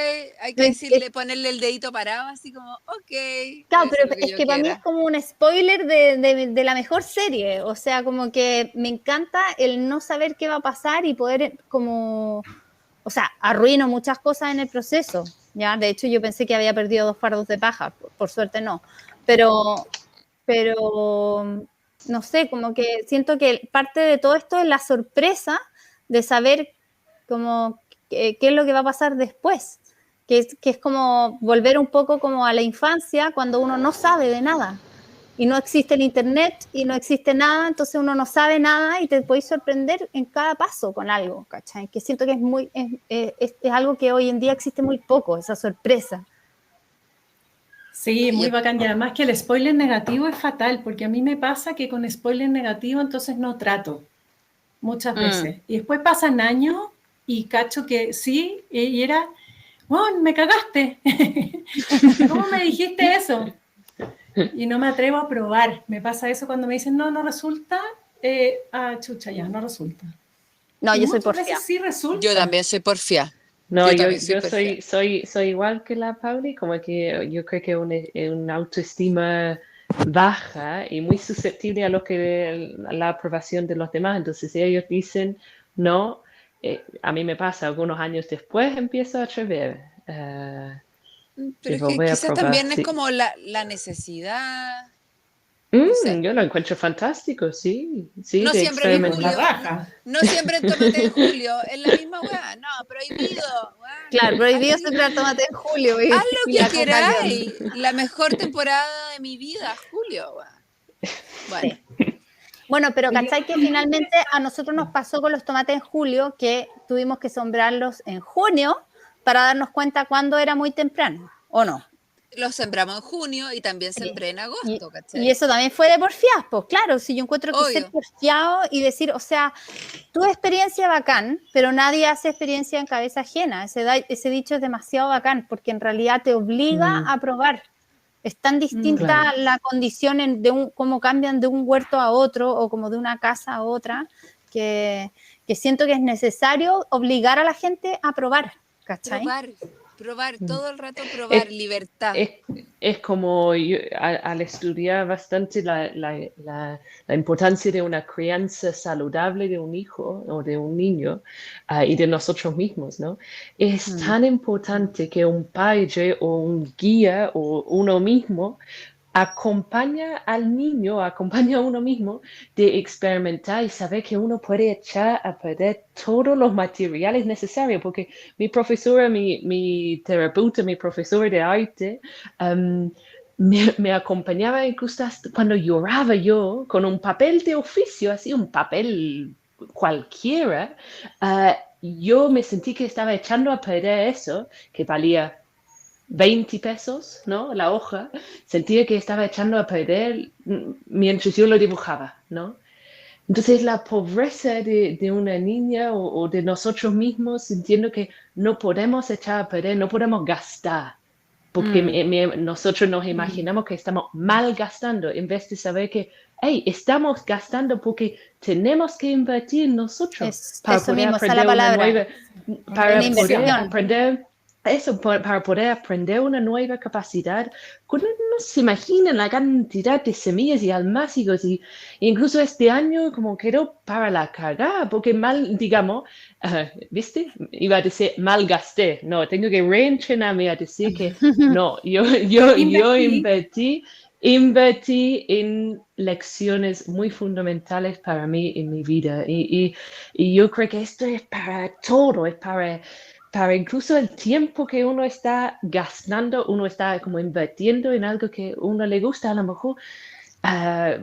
hay que decirle, ponerle el dedito parado, así como, ok. claro, voy a hacer pero lo es yo que para mí quiera. es como un spoiler de la mejor serie. O sea, como que me encanta el no saber qué va a pasar y poder como, o sea, arruino muchas cosas en el proceso. ¿Ya? De hecho, yo pensé que había perdido 2 fardos de paja, por suerte no. Pero no sé, como que siento que parte de todo esto es la sorpresa de saber como qué es lo que va a pasar después, que es como volver un poco como a la infancia cuando uno no sabe de nada y no existe el internet y no existe nada, entonces uno no sabe nada y te puedes sorprender en cada paso con algo, ¿cachai? Que siento que es algo que hoy en día existe muy poco, esa sorpresa. Sí, muy bacán. Y además que el spoiler negativo es fatal, porque a mí me pasa que con spoiler negativo entonces no trato muchas veces. Y después pasan años y cacho que sí, y era, oh, me cagaste. ¿Cómo me dijiste eso? Y no me atrevo a probar. Me pasa eso cuando me dicen, no resulta. Chucha, ya, no resulta. No, y yo soy muchas porfía. veces sí resulta. Yo también soy porfía. No, yo también soy porfía. soy igual que la Pauli, como que yo creo que una autoestima baja y muy susceptible a lo que la aprobación de los demás. Entonces, si ellos dicen no, a mí me pasa, algunos años después empiezo a atrever. Pero es Tipo, que voy a quizás probar, también es sí. como la necesidad, no sé. Yo lo encuentro fantástico, sí, No de siempre en Por la julio, raja. no siempre en tomate en julio, es la misma weá, no, prohibido. Weá, Claro, prohibido haz sembrar tomate en julio. lo y que la coca queráis, la mejor temporada de mi vida, julio. Weá. Bueno, Bueno, pero ¿cachai que finalmente a nosotros nos pasó con los tomates en julio que tuvimos que sembrarlos en junio para darnos cuenta cuándo era muy temprano, ¿o no? los sembramos en junio y también sembré en agosto, ¿cachai? Y eso también fue de porfiados, pues claro, si yo encuentro que ser Obvio. porfiado y decir, o sea, tu experiencia bacán, pero nadie hace experiencia en cabeza ajena. Ese dicho es demasiado bacán porque en realidad te obliga a probar. Es tan distinta Claro. la condición cómo cambian de un huerto a otro o como de una casa a otra, que siento que es necesario obligar a la gente a probar, ¿cachai? Probar, todo el rato probar, libertad. Es como yo, al estudiar bastante la importancia de una crianza saludable de un hijo o de un niño y de nosotros mismos, ¿no? Es tan importante que un padre o un guía o uno mismo acompaña al niño, acompaña a uno mismo de experimentar y saber que uno puede echar a perder todos los materiales necesarios, porque mi profesora, mi terapeuta, mi profesor de arte, me acompañaba incluso hasta cuando lloraba yo con un papel de oficio, así un papel cualquiera, yo me sentí que estaba echando a perder eso, que valía 20 pesos, ¿no? La hoja, sentía que estaba echando a perder mientras yo lo dibujaba, ¿no? Entonces la pobreza de una niña o de nosotros mismos, sintiendo que no podemos echar a perder, no podemos gastar, porque nosotros nos imaginamos que estamos mal gastando en vez de saber que, hey, estamos gastando porque tenemos que invertir en nosotros para Eso poder mismo, esa es la aprender una palabra. nueva, para Una poder inversión. aprender eso, para poder aprender una nueva capacidad. Uno no se imagina la cantidad de semillas y almácigos y incluso este año como quedó para la cagada, porque mal, digamos, ¿viste? Iba a decir mal gasté. No, tengo que reentrenarme a decir que no, yo invertí en lecciones muy fundamentales para mí en mi vida y yo creo que esto es para todo, es para incluso el tiempo que uno está gastando, uno está como invirtiendo en algo que uno le gusta, a lo mejor,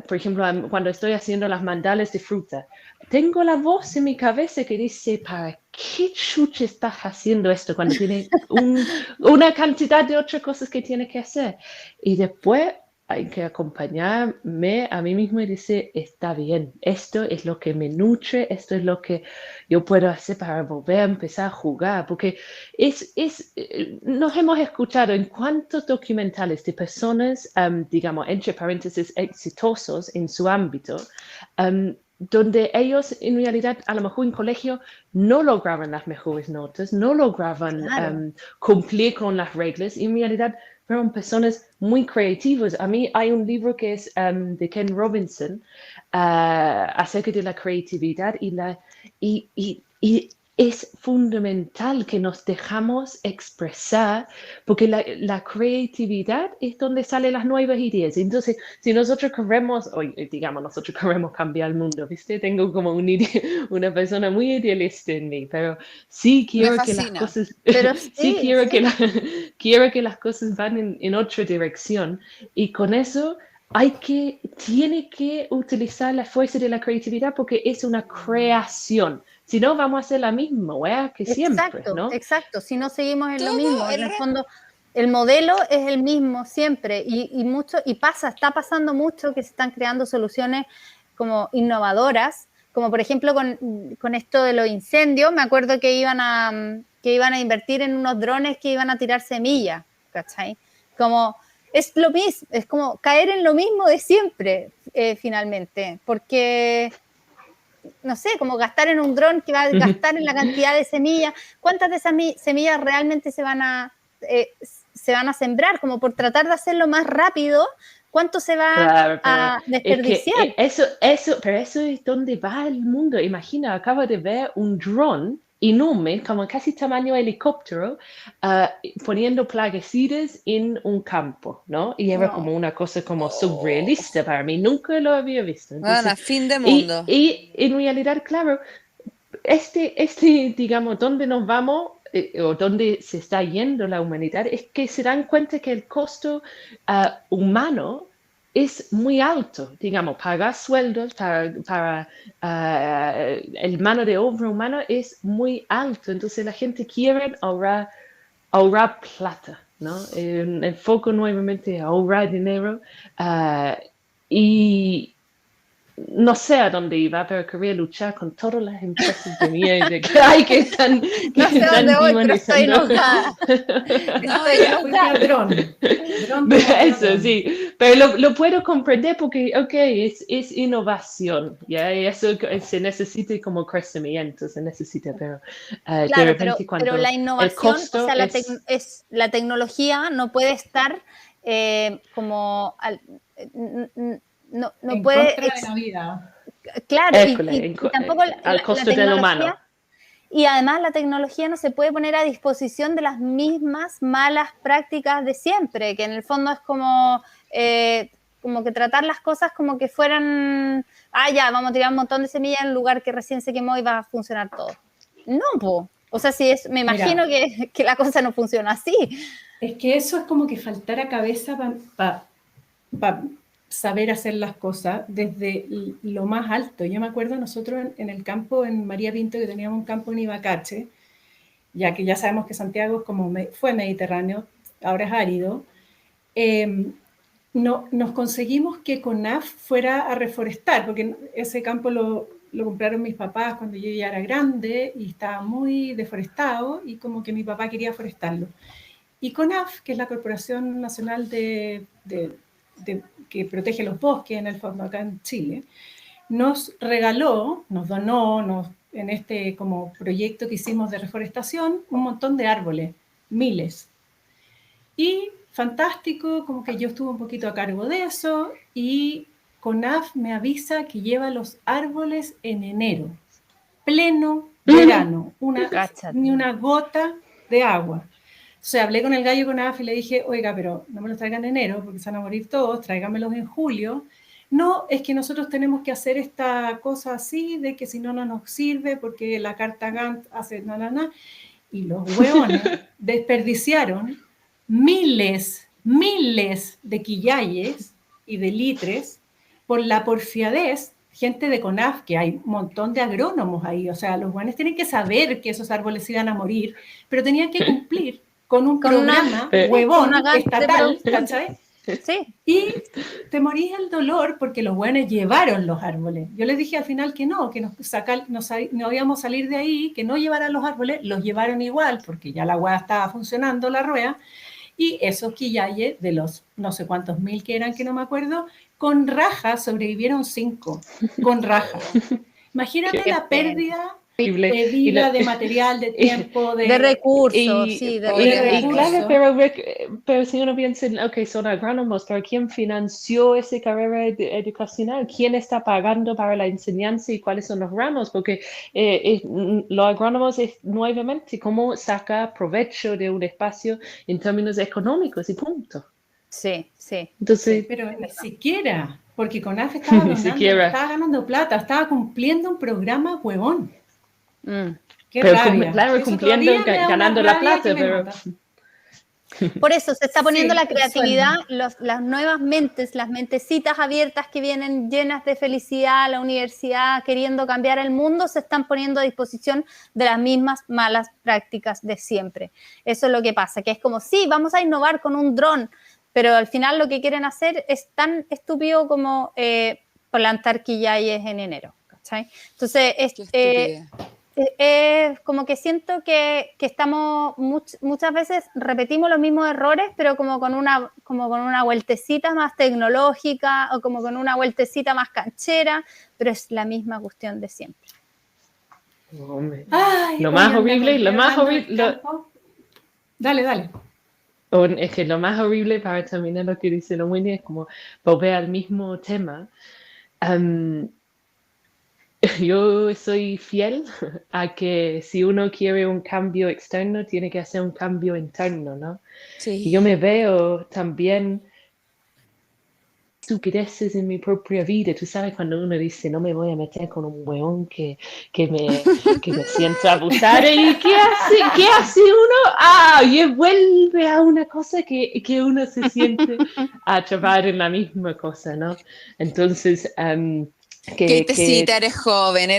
por ejemplo, cuando estoy haciendo las mandales de fruta, tengo la voz en mi cabeza que dice, ¿para qué chucha estás haciendo esto cuando tiene una cantidad de otras cosas que tiene que hacer? Y después hay que acompañarme a mí mismo y decir, está bien, esto es lo que me nutre, esto es lo que yo puedo hacer para volver a empezar a jugar, porque nos hemos escuchado en cuántos documentales de personas, digamos, entre paréntesis, exitosos en su ámbito, donde ellos en realidad a lo mejor en colegio no lograban las mejores notas, no lograban Claro. cumplir con las reglas y en realidad fueron personas muy creativas. A mí hay un libro que es de Ken Robinson acerca de la creatividad y es fundamental que nos dejamos expresar porque la creatividad es donde salen las nuevas ideas. Entonces, si nosotros queremos, o digamos, nosotros queremos cambiar el mundo, ¿viste? Tengo como una persona muy idealista en mí, pero sí Me quiero que las fascina. cosas, Pero sí sí, quiero sí. quiero que las cosas van en otra dirección y con eso tiene que utilizar la fuerza de la creatividad porque es una creación. Si no, vamos a hacer la misma weá que siempre, Exacto, ¿no? exacto. Si no seguimos en lo Todo mismo, en el el rato. fondo el modelo es el mismo siempre está pasando mucho que se están creando soluciones como innovadoras, como por ejemplo con esto de los incendios. Me acuerdo que iban a invertir en unos drones que iban a tirar semillas, ¿cachai? Como es lo mismo, es como caer en lo mismo de siempre, finalmente, porque no sé, como gastar en un dron que va a gastar en la cantidad de semillas. ¿Cuántas de esas semillas realmente se van a sembrar? Como por tratar de hacerlo más rápido, ¿cuánto se va Claro, pero a es que desperdiciar? pero eso es donde va el mundo. Imagina, acabo de ver un dron enorme, como casi tamaño helicóptero, poniendo plaguicidas en un campo, ¿no? Y era No. como una cosa como Oh, surrealista para mí, nunca lo había visto. bueno, Entonces, fin de mundo. y en realidad, claro, digamos, donde nos vamos o donde se está yendo la humanidad es que se dan cuenta que el costo humano es muy alto, digamos, pagar sueldos para el mano de obra humano es muy alto, entonces la gente quiere ahorrar plata, ¿no? El foco nuevamente ahorrar dinero y no sé a dónde iba, pero quería luchar con todas las empresas de mierda que hay que están, No sé dónde voy, pero estoy demonizando. enojada. No, Estoy Te fuiste enojada. al dron. Dron te movió a Eso dron. sí, pero lo puedo comprender porque, ok, es innovación, ¿ya? Y eso se necesita como crecimiento, se necesita, pero de Claro, repente pero la cuando el innovación, o costo sea, es... la tecnología no puede estar como no En puede, contra de la vida. claro, École, y tampoco al la costo del humano. tecnología, y además la tecnología no se puede poner a disposición de las mismas malas prácticas de siempre, que en el fondo es como que tratar las cosas como que fueran, ya, vamos a tirar un montón de semillas en un lugar que recién se quemó y va a funcionar todo. No, po. O sea, me imagino Mira, que la cosa no funciona así. es que eso es como que faltara cabeza para saber hacer las cosas desde lo más alto. Yo me acuerdo nosotros en el campo, en María Pinto, que teníamos un campo en Ibacache, ya que ya sabemos que Santiago es como fue mediterráneo, ahora es árido, nos conseguimos que CONAF fuera a reforestar, porque ese campo lo compraron mis papás cuando yo ya era grande y estaba muy deforestado y como que mi papá quería forestarlo. Y CONAF, que es la Corporación Nacional que protege los bosques en el fondo acá en Chile, nos regaló, nos donó en este como proyecto que hicimos de reforestación un montón de árboles, miles. Y fantástico, como que yo estuve un poquito a cargo de eso y CONAF me avisa que lleva los árboles en enero, pleno verano, ni una gota de agua. O sea, hablé con el gallo CONAF y le dije, oiga, pero no me los traigan en enero porque se van a morir todos, tráigamelos en julio. No, es que nosotros tenemos que hacer esta cosa así, de que si no, no nos sirve porque la carta Gantt hace na. Y los hueones desperdiciaron miles de quillayes y de litres por la porfiadez, gente de CONAF, que hay un montón de agrónomos ahí, o sea, los hueones tienen que saber que esos árboles iban a morir, pero tenían que cumplir con un programa Con huevón una gas de estatal, producción. ¿cachai? Sí, Y te morís el dolor porque los buenos llevaron los árboles. Yo les dije al final que no no íbamos a salir de ahí, que no llevaran los árboles, los llevaron igual porque ya la hueá estaba funcionando, la rueda, y esos quillayes de los no sé cuántos mil que eran, que no me acuerdo, con raja sobrevivieron 5, con raja. Imagínate Qué la pérdida horrible. de vida, de material, de tiempo, de recursos, Y, sí, de y recursos. claro, pero si uno piensa en, ok, son agrónomos, pero ¿quién financió esa carrera educacional? ¿Quién está pagando para la enseñanza y cuáles son los ramos? Porque los agrónomos es nuevamente cómo sacar provecho de un espacio en términos económicos y punto. Sí, sí. Entonces, pero ni siquiera, porque CONAF estaba Ni siquiera. estaba ganando plata, estaba cumpliendo un programa huevón. Mm. Qué pero rabia. claro, Eso cumpliendo, todavía me da una ganando la rabia que plata, me pero... mata. Por eso se está poniendo Sí, la el creatividad, sueldo. las nuevas mentes, las mentecitas abiertas que vienen llenas de felicidad a la universidad, queriendo cambiar el mundo, se están poniendo a disposición de las mismas malas prácticas de siempre. Eso es lo que pasa, que es como, sí, vamos a innovar con un dron, pero al final lo que quieren hacer es tan estúpido como plantar quillayes en enero, ¿cachai? Entonces, Qué estupidez. como que siento que estamos muchas veces repetimos los mismos errores, pero como con una vueltecita más tecnológica o como con una vueltecita más canchera, pero es la misma cuestión de siempre. Hombre. Ay, Lo oye, más anda, horrible, lo más hablando del horrible, campo. Dale. es que lo más horrible para terminar lo que dice la Winnie es como volver al mismo tema. Am, yo soy fiel a que si uno quiere un cambio externo, tiene que hacer un cambio interno, ¿no? Y yo Sí. me veo también estupideces en mi propia vida. Tú sabes cuando uno dice, no me voy a meter con un weón que me siento abusada. ¿Y qué hace uno? Y vuelve a una cosa que uno se siente atrapado en la misma cosa, ¿no? Entonces, Keitecita, eres joven,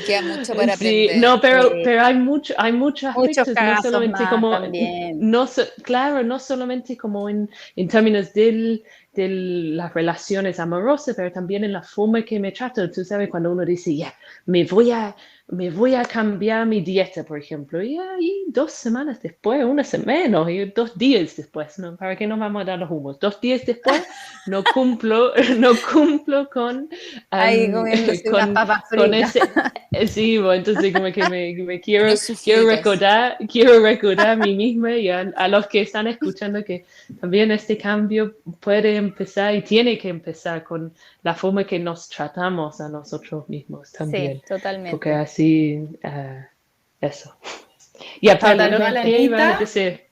queda mucho para sí, aprender. no, pero hay muchos Muchos aspectos, no cagazos solamente más como, también. claro, no solamente como en términos de las relaciones amorosas, pero también en la forma que me trato. Tú sabes, cuando uno dice, ya, me voy a cambiar mi dieta, por ejemplo, y ahí 2 semanas después, una semana menos, y 2 días después, ¿no? ¿Para qué nos vamos a dar los humos? 2 días después no cumplo con Ahí comiéndose unas con, papas con fritas. sí, bueno, entonces como que me quiero Unos suflitos. recordar a mí misma y a los que están escuchando que también este cambio puede empezar y tiene que empezar con la forma que nos tratamos a nosotros mismos también, Sí, totalmente. porque así, eso. Y aparte, Cuando a la ¿qué iba a Anita, decir?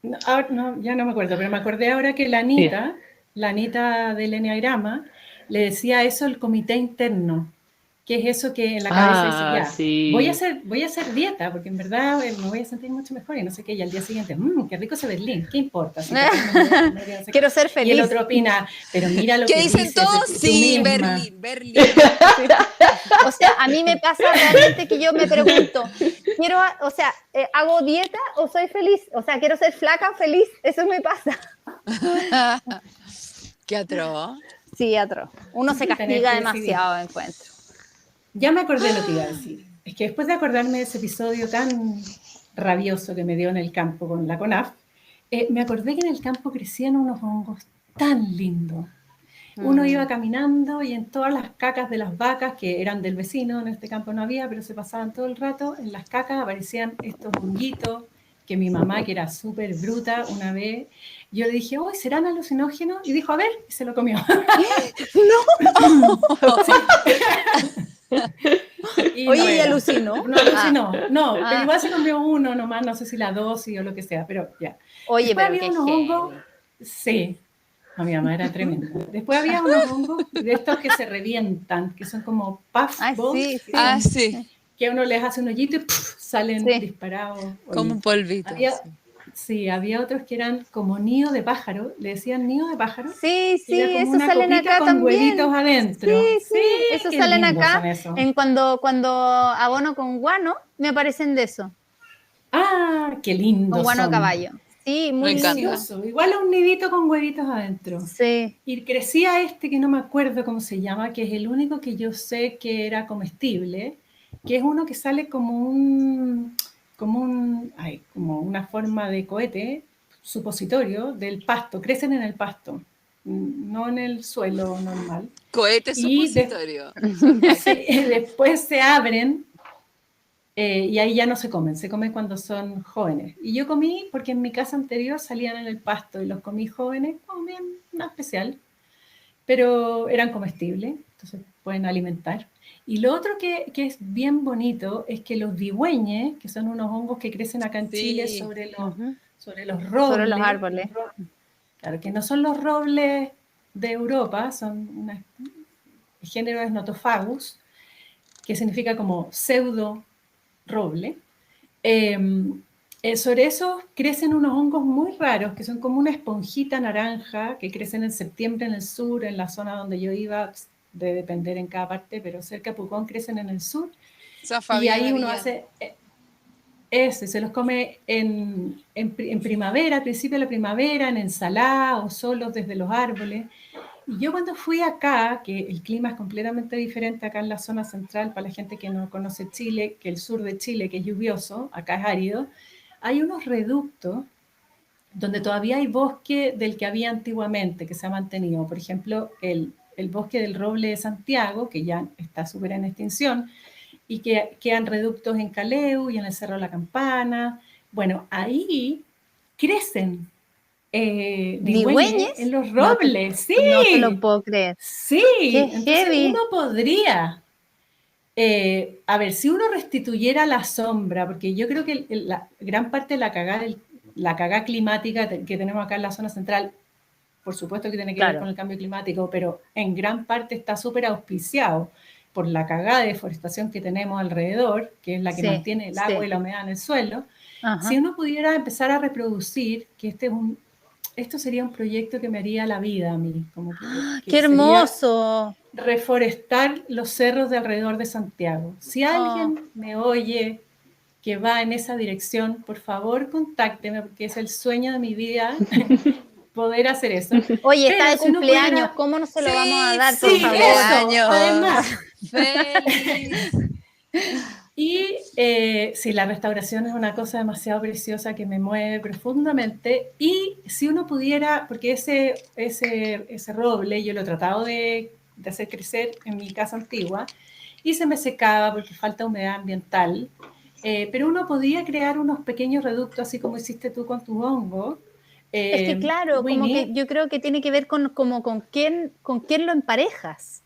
no, ya no me acuerdo, pero me acordé ahora que la Anita del Enneagrama, le decía eso el comité interno, que es eso que en la cabeza dice, ya, Sí. voy a hacer dieta, porque en verdad me voy a sentir mucho mejor y no sé qué, y al día siguiente, qué rico ese Berlín, ¿qué importa? Si Quiero ser feliz. Y el otro opina, pero mira lo ¿Qué que dicen dices todos? tú Sí, misma. Berlín. O sea, a mí me pasa realmente que yo me pregunto, ¿hago dieta o soy feliz? O sea, ¿quiero ser flaca o feliz? Eso me pasa. Qué atroz. Sí, atroz. Uno se castiga demasiado, encuentro. Ya me acordé lo que iba a decir. Es que después de acordarme de ese episodio tan rabioso que me dio en el campo con la CONAF, me acordé que en el campo crecían unos hongos tan lindos. Uno iba caminando y en todas las cacas de las vacas, que eran del vecino, en este campo no había, pero se pasaban todo el rato, en las cacas aparecían estos honguitos que mi mamá, que era súper bruta, una vez, yo le dije, oh, ¿serán alucinógenos? Y dijo, a ver, y se lo comió. Y oye, ¿y alucinó? No alucinó, no, pero igual se comió uno nomás, no sé si la dosis o lo que sea, pero ya. Oye, después pero había unos hongos, sí, no, mi mamá era tremenda. Después había unos hongos de estos que se revientan, que son como puffballs, sí. que a uno les hace un hoyito y salen disparados. Como un polvito. Había otros que eran como nido de pájaro, le decían nido de pájaro. Sí, esos salen acá con también. Huevitos adentro. Sí, esos salen acá. Cuando abono con guano, me aparecen de eso. Ah, qué lindo. Con guano a caballo. Sí, Me muy encanta. lindo. Delicioso. Igual a un nidito con huevitos adentro. Sí. Y crecía este que no me acuerdo cómo se llama, que es el único que yo sé que era comestible, que es uno que sale como una forma de cohete supositorio del pasto, crecen en el pasto, no en el suelo normal. Cohete Y supositorio. después se abren y ahí ya no se comen cuando son jóvenes. Y yo comí porque en mi casa anterior salían en el pasto y los comí jóvenes, comían nada especial, pero eran comestibles, entonces pueden alimentar. Y lo otro que es bien bonito es que los digüeñes, que son unos hongos que crecen acá en Chile Sí. sobre Ujú. los robles, Sobre los árboles. claro, que no son los robles de Europa, son el género es Notophagus, que significa como pseudo roble. Sobre eso crecen unos hongos muy raros, que son como una esponjita naranja, que crecen en septiembre en el sur, en la zona donde yo iba, de depender en cada parte, pero cerca de Pucón crecen en el sur. Esa Y Fabiana ahí uno Villa. hace eso, y se los come en primavera, al principio de la primavera, en ensalada o solos desde los árboles. Y yo cuando fui acá, que el clima es completamente diferente acá en la zona central, para la gente que no conoce Chile, que el sur de Chile, que es lluvioso, acá es árido, hay unos reductos donde todavía hay bosque del que había antiguamente, que se ha mantenido. Por ejemplo, el bosque del roble de Santiago, que ya está súper en extinción, y que quedan reductos en Caleu y en el Cerro de la Campana. Bueno, ahí crecen digüeñes en ¿Digüeñes? los No te, robles, no te lo sí, puedo creer. sí. ¡Qué Entonces uno heavy! podría, a ver, si uno restituyera la sombra, porque yo creo que la gran parte de la cagada climática que tenemos acá en la zona central, por supuesto que tiene que ver Claro. con el cambio climático, pero en gran parte está súper auspiciado por la cagada de deforestación que tenemos alrededor, que es la que Sí, mantiene el agua sí. y la humedad en el suelo. Si Ajá. uno pudiera empezar a reproducir, que esto sería un proyecto que me haría la vida a mí, como ¡Qué que sería hermoso! reforestar los cerros de alrededor de Santiago. Si Oh. alguien me oye que va en esa dirección, por favor contácteme, porque es el sueño de mi vida poder hacer eso. Oye, está Pero de si uno cumpleaños, pudiera... ¿cómo no se lo vamos a Sí, dar, por Sí, favor? eso, cumpleaños. además. Feliz. Y sí, la restauración es una cosa demasiado preciosa que me mueve profundamente. Y si uno pudiera, porque ese roble yo lo he tratado de hacer crecer en mi casa antigua y se me secaba porque falta humedad ambiental, pero uno podía crear unos pequeños reductos, así como hiciste tú con tu hongo. Es que claro, como que Winnie, yo creo que tiene que ver como con quién lo emparejas.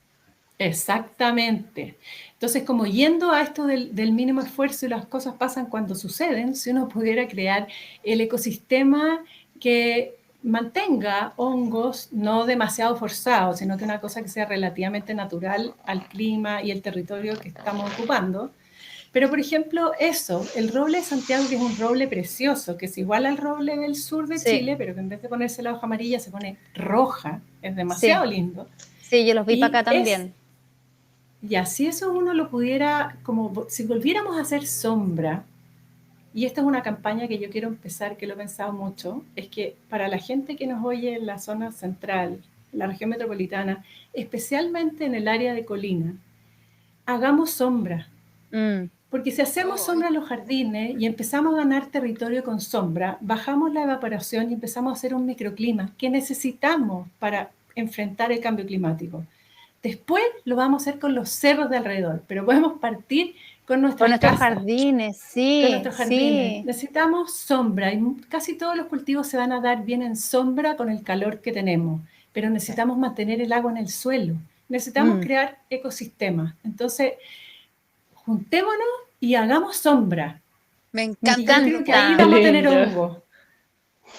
exactamente. Entonces, como yendo a esto del mínimo esfuerzo y las cosas pasan cuando suceden, si uno pudiera crear el ecosistema que mantenga hongos no demasiado forzados, sino que una cosa que sea relativamente natural al clima y el territorio que estamos ocupando. Pero, por ejemplo, eso, el roble de Santiago, que es un roble precioso, que es igual al roble del sur de Sí, Chile, pero que en vez de ponerse la hoja amarilla se pone roja, es demasiado sí, lindo. sí, yo los vi para Y acá también. si eso uno lo pudiera, como si volviéramos a hacer sombra, y esta es una campaña que yo quiero empezar, que lo he pensado mucho, es que para la gente que nos oye en la zona central, la región metropolitana, especialmente en el área de Colina, hagamos sombra. Mm. Porque si hacemos sombra en los jardines y empezamos a ganar territorio con sombra, bajamos la evaporación y empezamos a hacer un microclima que necesitamos para enfrentar el cambio climático. Después lo vamos a hacer con los cerros de alrededor, pero podemos partir con Con nuestras nuestros casas, jardines, con sí, nuestros jardines. sí. Necesitamos sombra y casi todos los cultivos se van a dar bien en sombra con el calor que tenemos, pero necesitamos mantener el agua en el suelo. Necesitamos Mm. crear ecosistemas. Entonces, juntémonos y hagamos sombra. Me Y encanta yo el creo que ahí Qué propósito. vamos a tener lindo. hongo.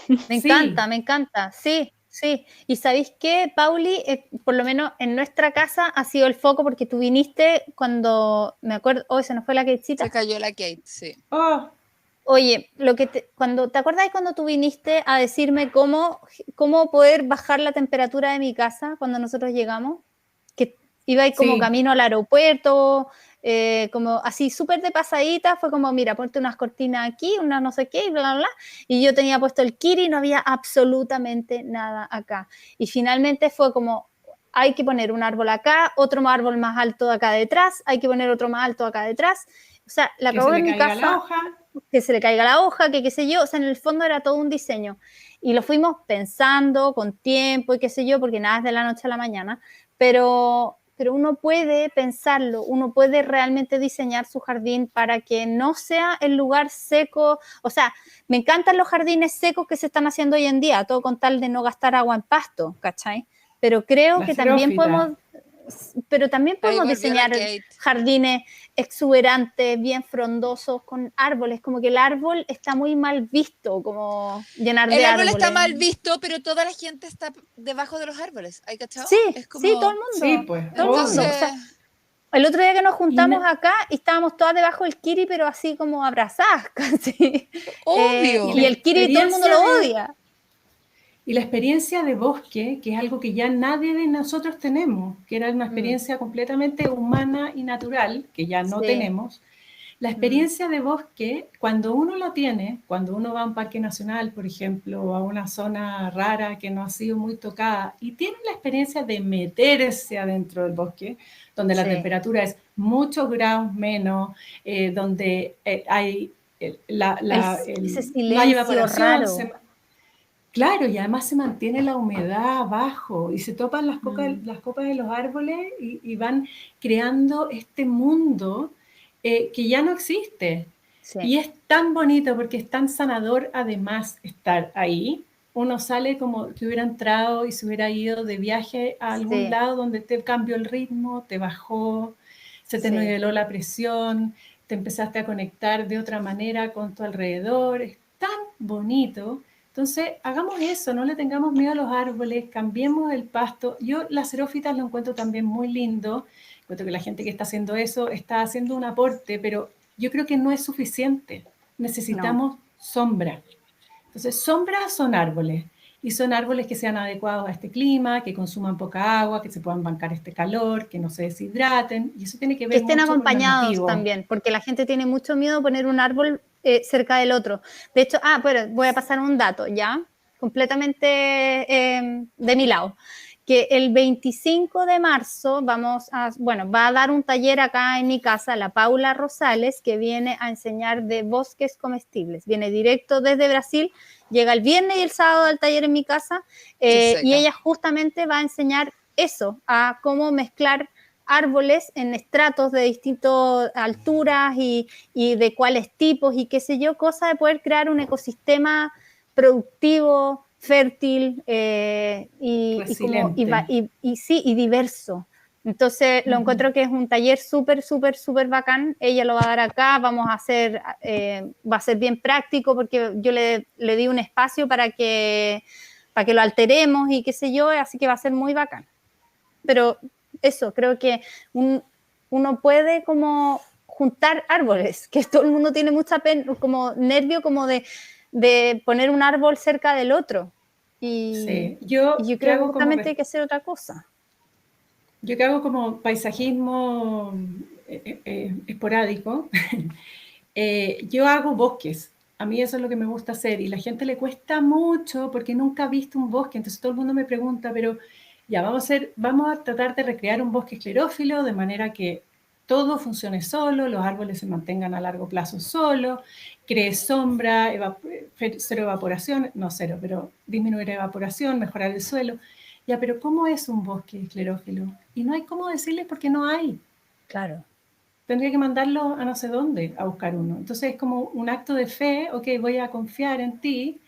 Sí, Me encanta, sí, sí. Y ¿sabéis qué, Pauli? Por lo menos en nuestra casa ha sido el foco porque tú viniste cuando, me acuerdo, hoy se nos fue la Se quechita. cayó la Kate, sí. oh, Oye, cuando, ¿te acuerdas cuando tú viniste a decirme cómo poder bajar la temperatura de mi casa cuando nosotros llegamos? Que iba ahí como sí, camino al aeropuerto, como así súper de pasadita, fue como, mira, ponte unas cortinas aquí, una no sé qué, y bla, bla, bla, y yo tenía puesto el kiri y no había absolutamente nada acá. Y finalmente fue como, hay que poner un árbol acá, otro árbol más alto acá detrás, hay que poner otro más alto acá detrás. O sea, la Que acabó se en le mi caiga la casa, hoja. que se le caiga la hoja, que qué sé yo, o sea, en el fondo era todo un diseño. Y lo fuimos pensando con tiempo y qué sé yo, porque nada es de la noche a la mañana, pero uno puede pensarlo, uno puede realmente diseñar su jardín para que no sea el lugar seco. O sea, me encantan los jardines secos que se están haciendo hoy en día, todo con tal de no gastar agua en pasto, ¿cachai? Pero creo La que también xerófita. Ahí podemos volvió la diseñar Kate. jardines exuberantes, bien frondosos, con árboles, como que el árbol está muy mal visto, como llenar El de árbol está árboles. mal visto, pero toda la gente está debajo de los árboles. ¿Hay cachado? Sí, Es sí, como. Sí, pues, todo el mundo. Entonces, O sea, el otro día que nos Y juntamos acá y estábamos todas debajo del kiri, pero así como abrazadas casi. y la Y obvio. el kiri todo el mundo experiencia lo de, odia. y la experiencia de bosque, que es algo que ya nadie de nosotros tenemos, que era una Mm, experiencia completamente humana y natural, que ya no sí. tenemos. La Mm, experiencia de bosque, cuando uno lo tiene, cuando uno va a un parque nacional, por ejemplo, o a una zona rara que no ha sido muy tocada, y tiene la experiencia de meterse adentro del bosque, donde la sí. temperatura es muchos grados menos, donde hay Ese no hay silencio evaporación, raro. claro, y además se mantiene la humedad abajo y se topan Mm, las copas de los árboles y van creando este mundo que ya no existe. sí, Y es tan bonito porque es tan sanador además estar ahí. Uno sale como que hubiera entrado y se hubiera ido de viaje a algún sí, lado donde te cambió el ritmo, te bajó, se te sí. niveló la presión, te empezaste a conectar de otra manera con tu alrededor. Es tan bonito. Entonces, hagamos eso, no le tengamos miedo a los árboles, cambiemos el pasto. Yo las xerófitas lo encuentro también muy lindo. Encuentro que la gente que está haciendo eso está haciendo un aporte, pero yo creo que no es suficiente. No. Necesitamos sombra. Entonces, sombra son árboles. Y son árboles que sean adecuados a este clima, que consuman poca agua, que se puedan bancar este calor, que no se deshidraten. Y eso tiene que Que ver estén mucho con los acompañados nativos. también, porque la gente tiene mucho miedo a poner un árbol cerca del otro. De hecho, pero voy a pasar un dato, ¿ya? Completamente de mi lado. Que el 25 de marzo va a dar un taller acá en mi casa, la Paula Rosales, que viene a enseñar de bosques comestibles. Viene directo desde Brasil, llega el viernes y el sábado al taller en mi casa, Qué y seca. ella justamente va a enseñar eso, a cómo mezclar árboles en estratos de distintas alturas y de cuáles tipos y qué sé yo, cosa de poder crear un ecosistema productivo, fértil Resiliente. sí, y diverso. Entonces lo encuentro que es un taller súper, súper, súper bacán. Ella lo va a dar acá, va a ser bien práctico porque yo le di un espacio para que lo alteremos y qué sé yo, así que va a ser muy bacán. Pero eso, creo que uno puede como juntar árboles, que todo el mundo tiene mucha pena, como nervio como de poner un árbol cerca del otro. Sí, Y yo creo que justamente hay que hacer otra cosa. yo que hago como paisajismo esporádico, yo hago bosques. A mí eso es lo que me gusta hacer y la gente le cuesta mucho porque nunca ha visto un bosque. Entonces todo el mundo me pregunta, pero ya vamos a tratar de recrear un bosque esclerófilo de manera que todo funcione solo, los árboles se mantengan a largo plazo solo, cree sombra, cero evaporación, no cero, pero disminuir la evaporación, mejorar el suelo. Ya, pero ¿cómo es un bosque esclerófilo? Y no hay cómo decirles porque no hay. Claro. Tendría que mandarlo a no sé dónde a buscar uno. Entonces es como un acto de fe, ok, voy a confiar en ti,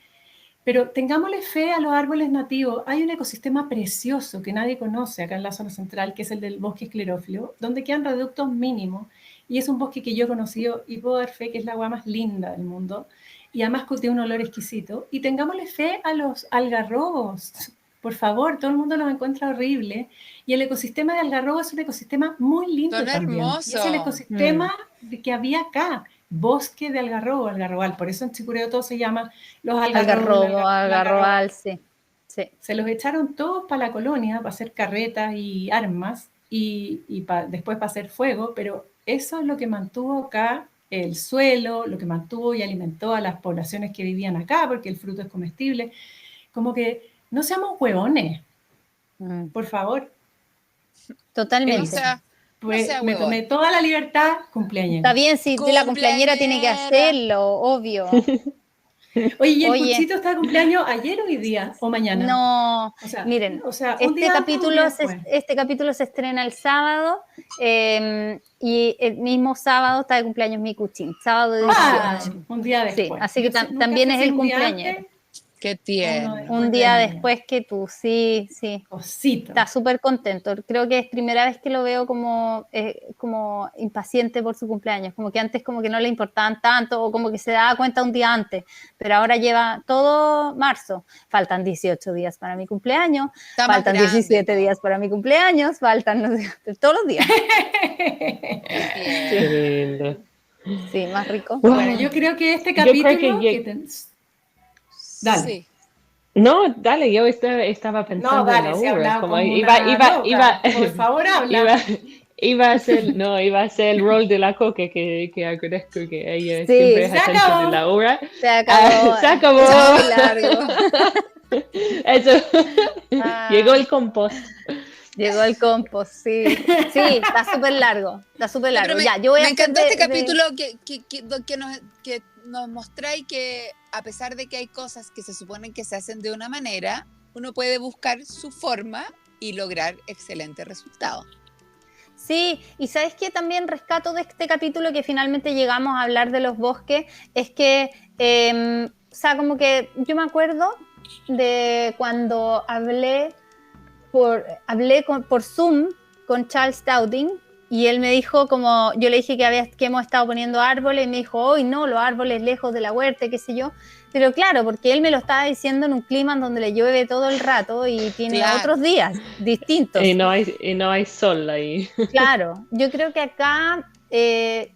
pero tengámosle fe a los árboles nativos. Hay un ecosistema precioso que nadie conoce acá en la zona central, que es el del bosque esclerófilo, donde quedan reductos mínimos. Y es un bosque que yo he conocido y puedo dar fe que es la agua más linda del mundo. Y además tiene un olor exquisito. Y tengámosle fe a los algarrobos. Por favor, todo el mundo los encuentra horribles. Y el ecosistema de algarrobo es un ecosistema muy lindo Son también. Y es el hermosos. ecosistema que había acá, bosque de algarrobo, algarrobal. Por eso en Chicureo todo se llama los algarrobos, la algarroba. Algarrobal, sí. Sí. Se los echaron todos para la colonia, para hacer carretas y armas, después para hacer fuego, pero eso es lo que mantuvo acá el suelo, lo que mantuvo y alimentó a las poblaciones que vivían acá, porque el fruto es comestible. Como que no seamos huevones, por favor. Totalmente. No sea Pues me huevón. tomé toda la libertad, cumpleaños. Está bien, si la cumpleañera tiene que hacerlo, obvio. Oye, ¿y el Cuchito está de cumpleaños ayer o hoy día o mañana? No, O sea, miren, un este día antes, un día después. capítulo se estrena el sábado y el mismo sábado está de cumpleaños mi Cuchín, sábado 18. Un día después. Sí, así que Nunca también sé es si el un día cumpleañero. antes, Qué tierno. Un día después que tú, sí. Cosito. Está súper contento. Creo que es primera vez que lo veo como impaciente por su cumpleaños. Como que antes como que no le importaban tanto o como que se daba cuenta un día antes. Pero ahora lleva todo marzo. Faltan 18 días para mi cumpleaños. Está más Faltan grande, 17 po. días para mi cumpleaños. Faltan no sé, todos los días. Qué lindo. Sí, más rico. Bueno, yo creo que este Yo creo capítulo... que Dale. Sí. No, dale, yo estaba pensando No, dale, en la si obra. hablaba Como como iba, loca. Por favor, habla. iba a hacer el rol de la Coque, que agradezco que ella Sí, siempre es se atenta acabó. de la obra. Se acabó. Se acabó. Muy largo. Eso. Ah. Llegó el compost. Llegó el compost, sí. Sí, está súper largo. Está súper largo. Pero Ya, yo voy a me hacer encantó este capítulo que nos mostráis que a pesar de que hay cosas que se suponen que se hacen de una manera, uno puede buscar su forma y lograr excelentes resultados. Sí, y ¿sabes qué? También rescato de este capítulo que finalmente llegamos a hablar de los bosques, es que, o sea, como que yo me acuerdo de cuando hablé por Zoom con Charles Dowding y él me dijo como, yo le dije que hemos estado poniendo árboles y me dijo, hoy no, los árboles lejos de la huerta, qué sé yo, pero claro, porque él me lo estaba diciendo en un clima en donde le llueve todo el rato y tiene otros días distintos. Y no hay sol ahí. Claro, yo creo que acá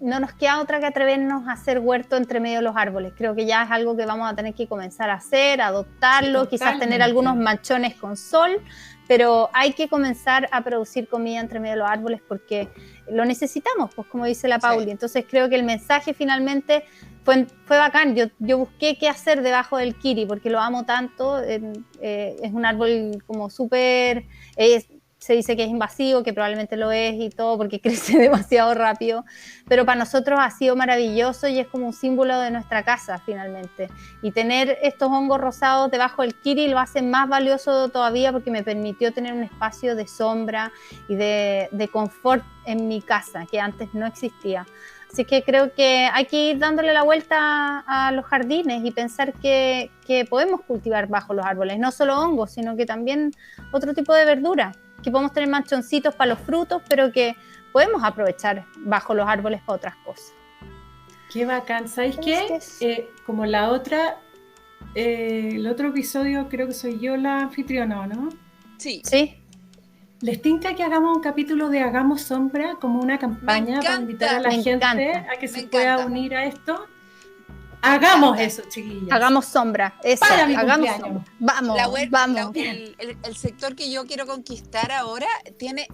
no nos queda otra que atrevernos a hacer huerto entre medio de los árboles. Creo que ya es algo que vamos a tener que comenzar a hacer, adoptarlo, Sí, quizás tener algunos manchones con sol, pero hay que comenzar a producir comida entre medio de los árboles porque lo necesitamos, pues como dice la Pauli. Sí. Entonces creo que el mensaje finalmente fue bacán. Yo busqué qué hacer debajo del kiri porque lo amo tanto. Es un árbol como súper... se dice que es invasivo, que probablemente lo es y todo porque crece demasiado rápido, pero para nosotros ha sido maravilloso y es como un símbolo de nuestra casa finalmente. Y tener estos hongos rosados debajo del kiri lo hace más valioso todavía porque me permitió tener un espacio de sombra y de confort en mi casa que antes no existía. Así que creo que hay que ir dándole la vuelta a los jardines y pensar que podemos cultivar bajo los árboles, no solo hongos, sino que también otro tipo de verdura, que podemos tener manchoncitos para los frutos, pero que podemos aprovechar bajo los árboles para otras cosas. Qué bacán. ¿Sabéis qué? Como el otro episodio creo que soy yo la anfitriona, ¿no? Sí. Sí. ¿Les tinca que hagamos un capítulo de Hagamos Sombra como una campaña para invitar a la gente a que se pueda unir a esto? Hagamos eso, chiquillas. Hagamos sombra. Eso, para mi hagamos cumpleaños. Sombra. Vamos. El sector que yo quiero conquistar ahora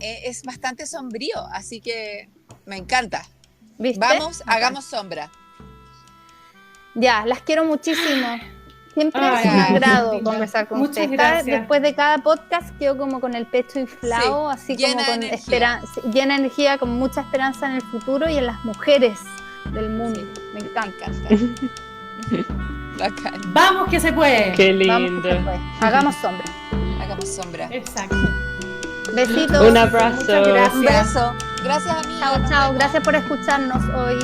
es bastante sombrío, así que me encanta. ¿Viste? Vamos, hagamos sombra. Ya, las quiero muchísimo. Siempre es un agrado conversar con ustedes. Después de cada podcast quedo como con el pecho inflado, así como con esperanza, llena de energía, con mucha esperanza en el futuro y en las mujeres del mundo. Sí. Me encanta. Bacán. Vamos que se puede. Qué lindo. Vamos que se puede. Hagamos sombra. Hagamos sombra. Exacto. Besitos. Un abrazo. Muchas gracias. Un beso. Gracias, amiga. Chao, chao. Gracias por escucharnos hoy.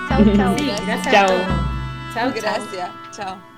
Chao, chao. Sí, gracias. Chao. Chao, gracias. Chao.